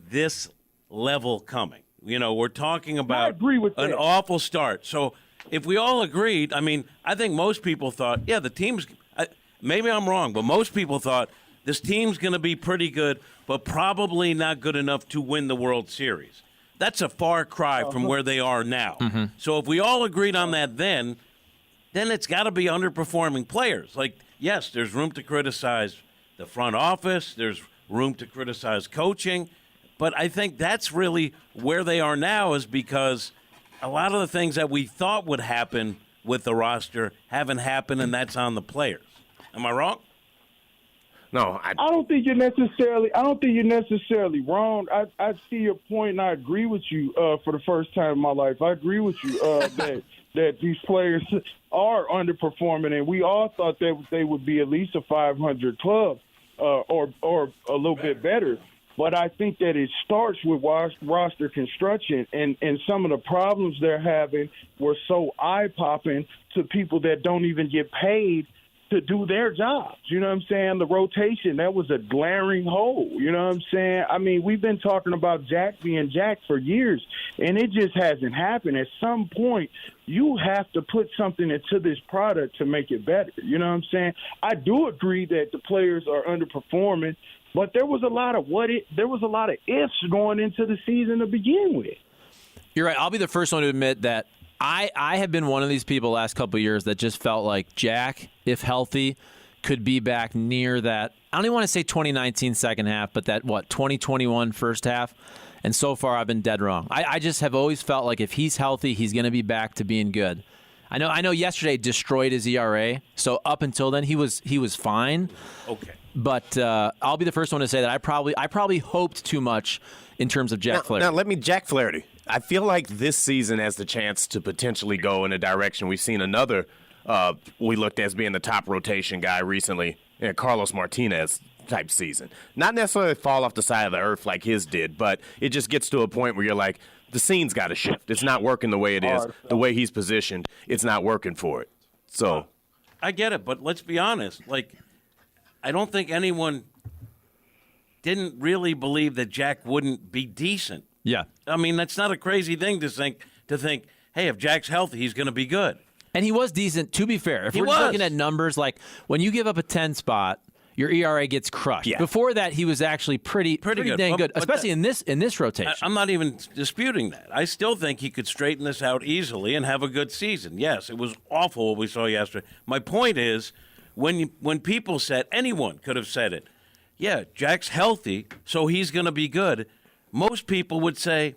this level coming. We're talking about an awful start. So if we all agreed, I mean, I think most people thought, yeah, the team's maybe I'm wrong, but most people thought this team's going to be pretty good, but probably not good enough to win the World Series. That's a far cry from where they are now. Mm-hmm. So if we all agreed on that then it's got to be underperforming players. Like, yes, there's room to criticize the front office. There's room to criticize coaching. But I think that's really where they are now, is because a lot of the things that we thought would happen with the roster haven't happened, and that's on the players. Am I wrong? No, I don't think you're necessarily wrong. I see your point, and I agree with you. For the first time in my life, I agree with you that these players are underperforming, and we all thought that they would be at least a 500 club or a little bit better. But I think that it starts with roster construction, and some of the problems they're having were so eye-popping to people that don't even get paid to do their jobs. You know what I'm saying? The rotation, that was a glaring hole. You know what I'm saying? I mean, we've been talking about Jack being Jack for years, and it just hasn't happened. At some point, you have to put something into this product to make it better. You know what I'm saying? I do agree that the players are underperforming, but there was a lot of ifs going into the season to begin with. You're right. I'll be the first one to admit that I have been one of these people the last couple of years that just felt like Jack, if healthy, could be back near that. I don't even want to say 2019 second half, but that, 2021 first half. And so far, I've been dead wrong. I just have always felt like if he's healthy, he's going to be back to being good. I know yesterday destroyed his ERA, so up until then, he was fine. Okay. But I'll be the first one to say that I probably hoped too much in terms of Jack Flaherty. Jack Flaherty. I feel like this season has the chance to potentially go in a direction. We've seen another we looked at as being the top rotation guy recently, Carlos Martinez type season. Not necessarily fall off the side of the earth like his did, but it just gets to a point where you're like, the scene's got to shift. It's not working the way it is. The way he's positioned, it's not working for it. So I get it, but let's be honest. Like, I don't think anyone didn't really believe that Jack wouldn't be decent. Yeah. I mean, that's not a crazy thing to think, hey, if Jack's healthy, he's going to be good. And he was decent, to be fair. If we're just looking at numbers, like when you give up a 10 spot, your ERA gets crushed. Yeah. Before that, he was actually pretty good. dang good, But especially in this rotation. I'm not even disputing that. I still think he could straighten this out easily and have a good season. Yes, it was awful what we saw yesterday. My point is, when people said, anyone could have said it, yeah, Jack's healthy, so he's going to be good, most people would say,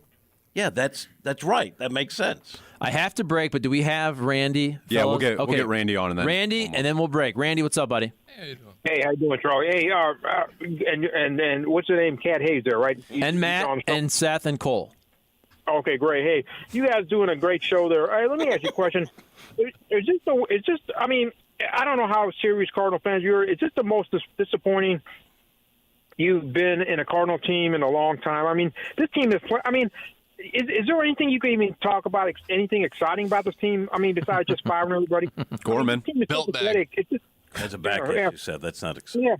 yeah, that's right. That makes sense. I have to break, but do we have Randy? Yeah, we'll fellas? get Randy on and then Randy, and then we'll break. Randy, what's up, buddy? Hey, how you doing, Charlie? Hey, and what's the name? Cat Hayes there, right? And Matt, and Seth, and Cole. Okay, great. Hey, you guys doing a great show there. Hey, let me ask you a question. I mean, I don't know how serious Cardinal fans you are. Is this the most disappointing you've been in a Cardinal team in a long time? I mean, this team is. I mean, is there anything you can even talk about? Anything exciting about this team? I mean, besides just firing everybody. Gorman. I mean, Built bag. That's a back, like you said. That's not exciting. Yeah.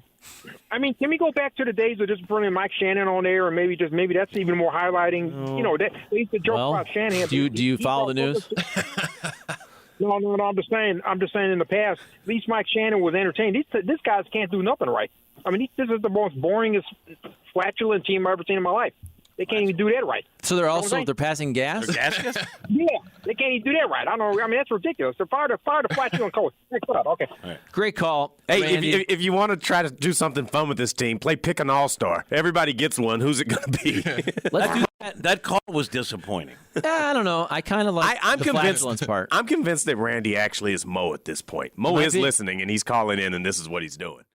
I mean, can we go back to the days of just bringing Mike Shannon on there, and maybe that's even more highlighting? You know, they used to joke about Shanahan. Do you follow the news? No. I'm just saying. In the past, at least Mike Shannon was entertaining. These guys can't do nothing right. I mean, this is the most boringest, flatulent team I've ever seen in my life. They can't even do that right. So they're passing gas? Gaskets? Yeah, they can't even do that right. I don't know. I mean, that's ridiculous. They're fire the flatulent coach. Thanks for that. Okay. Great call. Hey, Randy. if you want to try to do something fun with this team, pick an all-star. Everybody gets one. Who's it going to be? Let's do that. That call was disappointing. I don't know. I kind of like I'm the convinced. flatulence part. I'm convinced that Randy actually is Mo at this point. Mo Might is be. listening, and he's calling in, and this is what he's doing.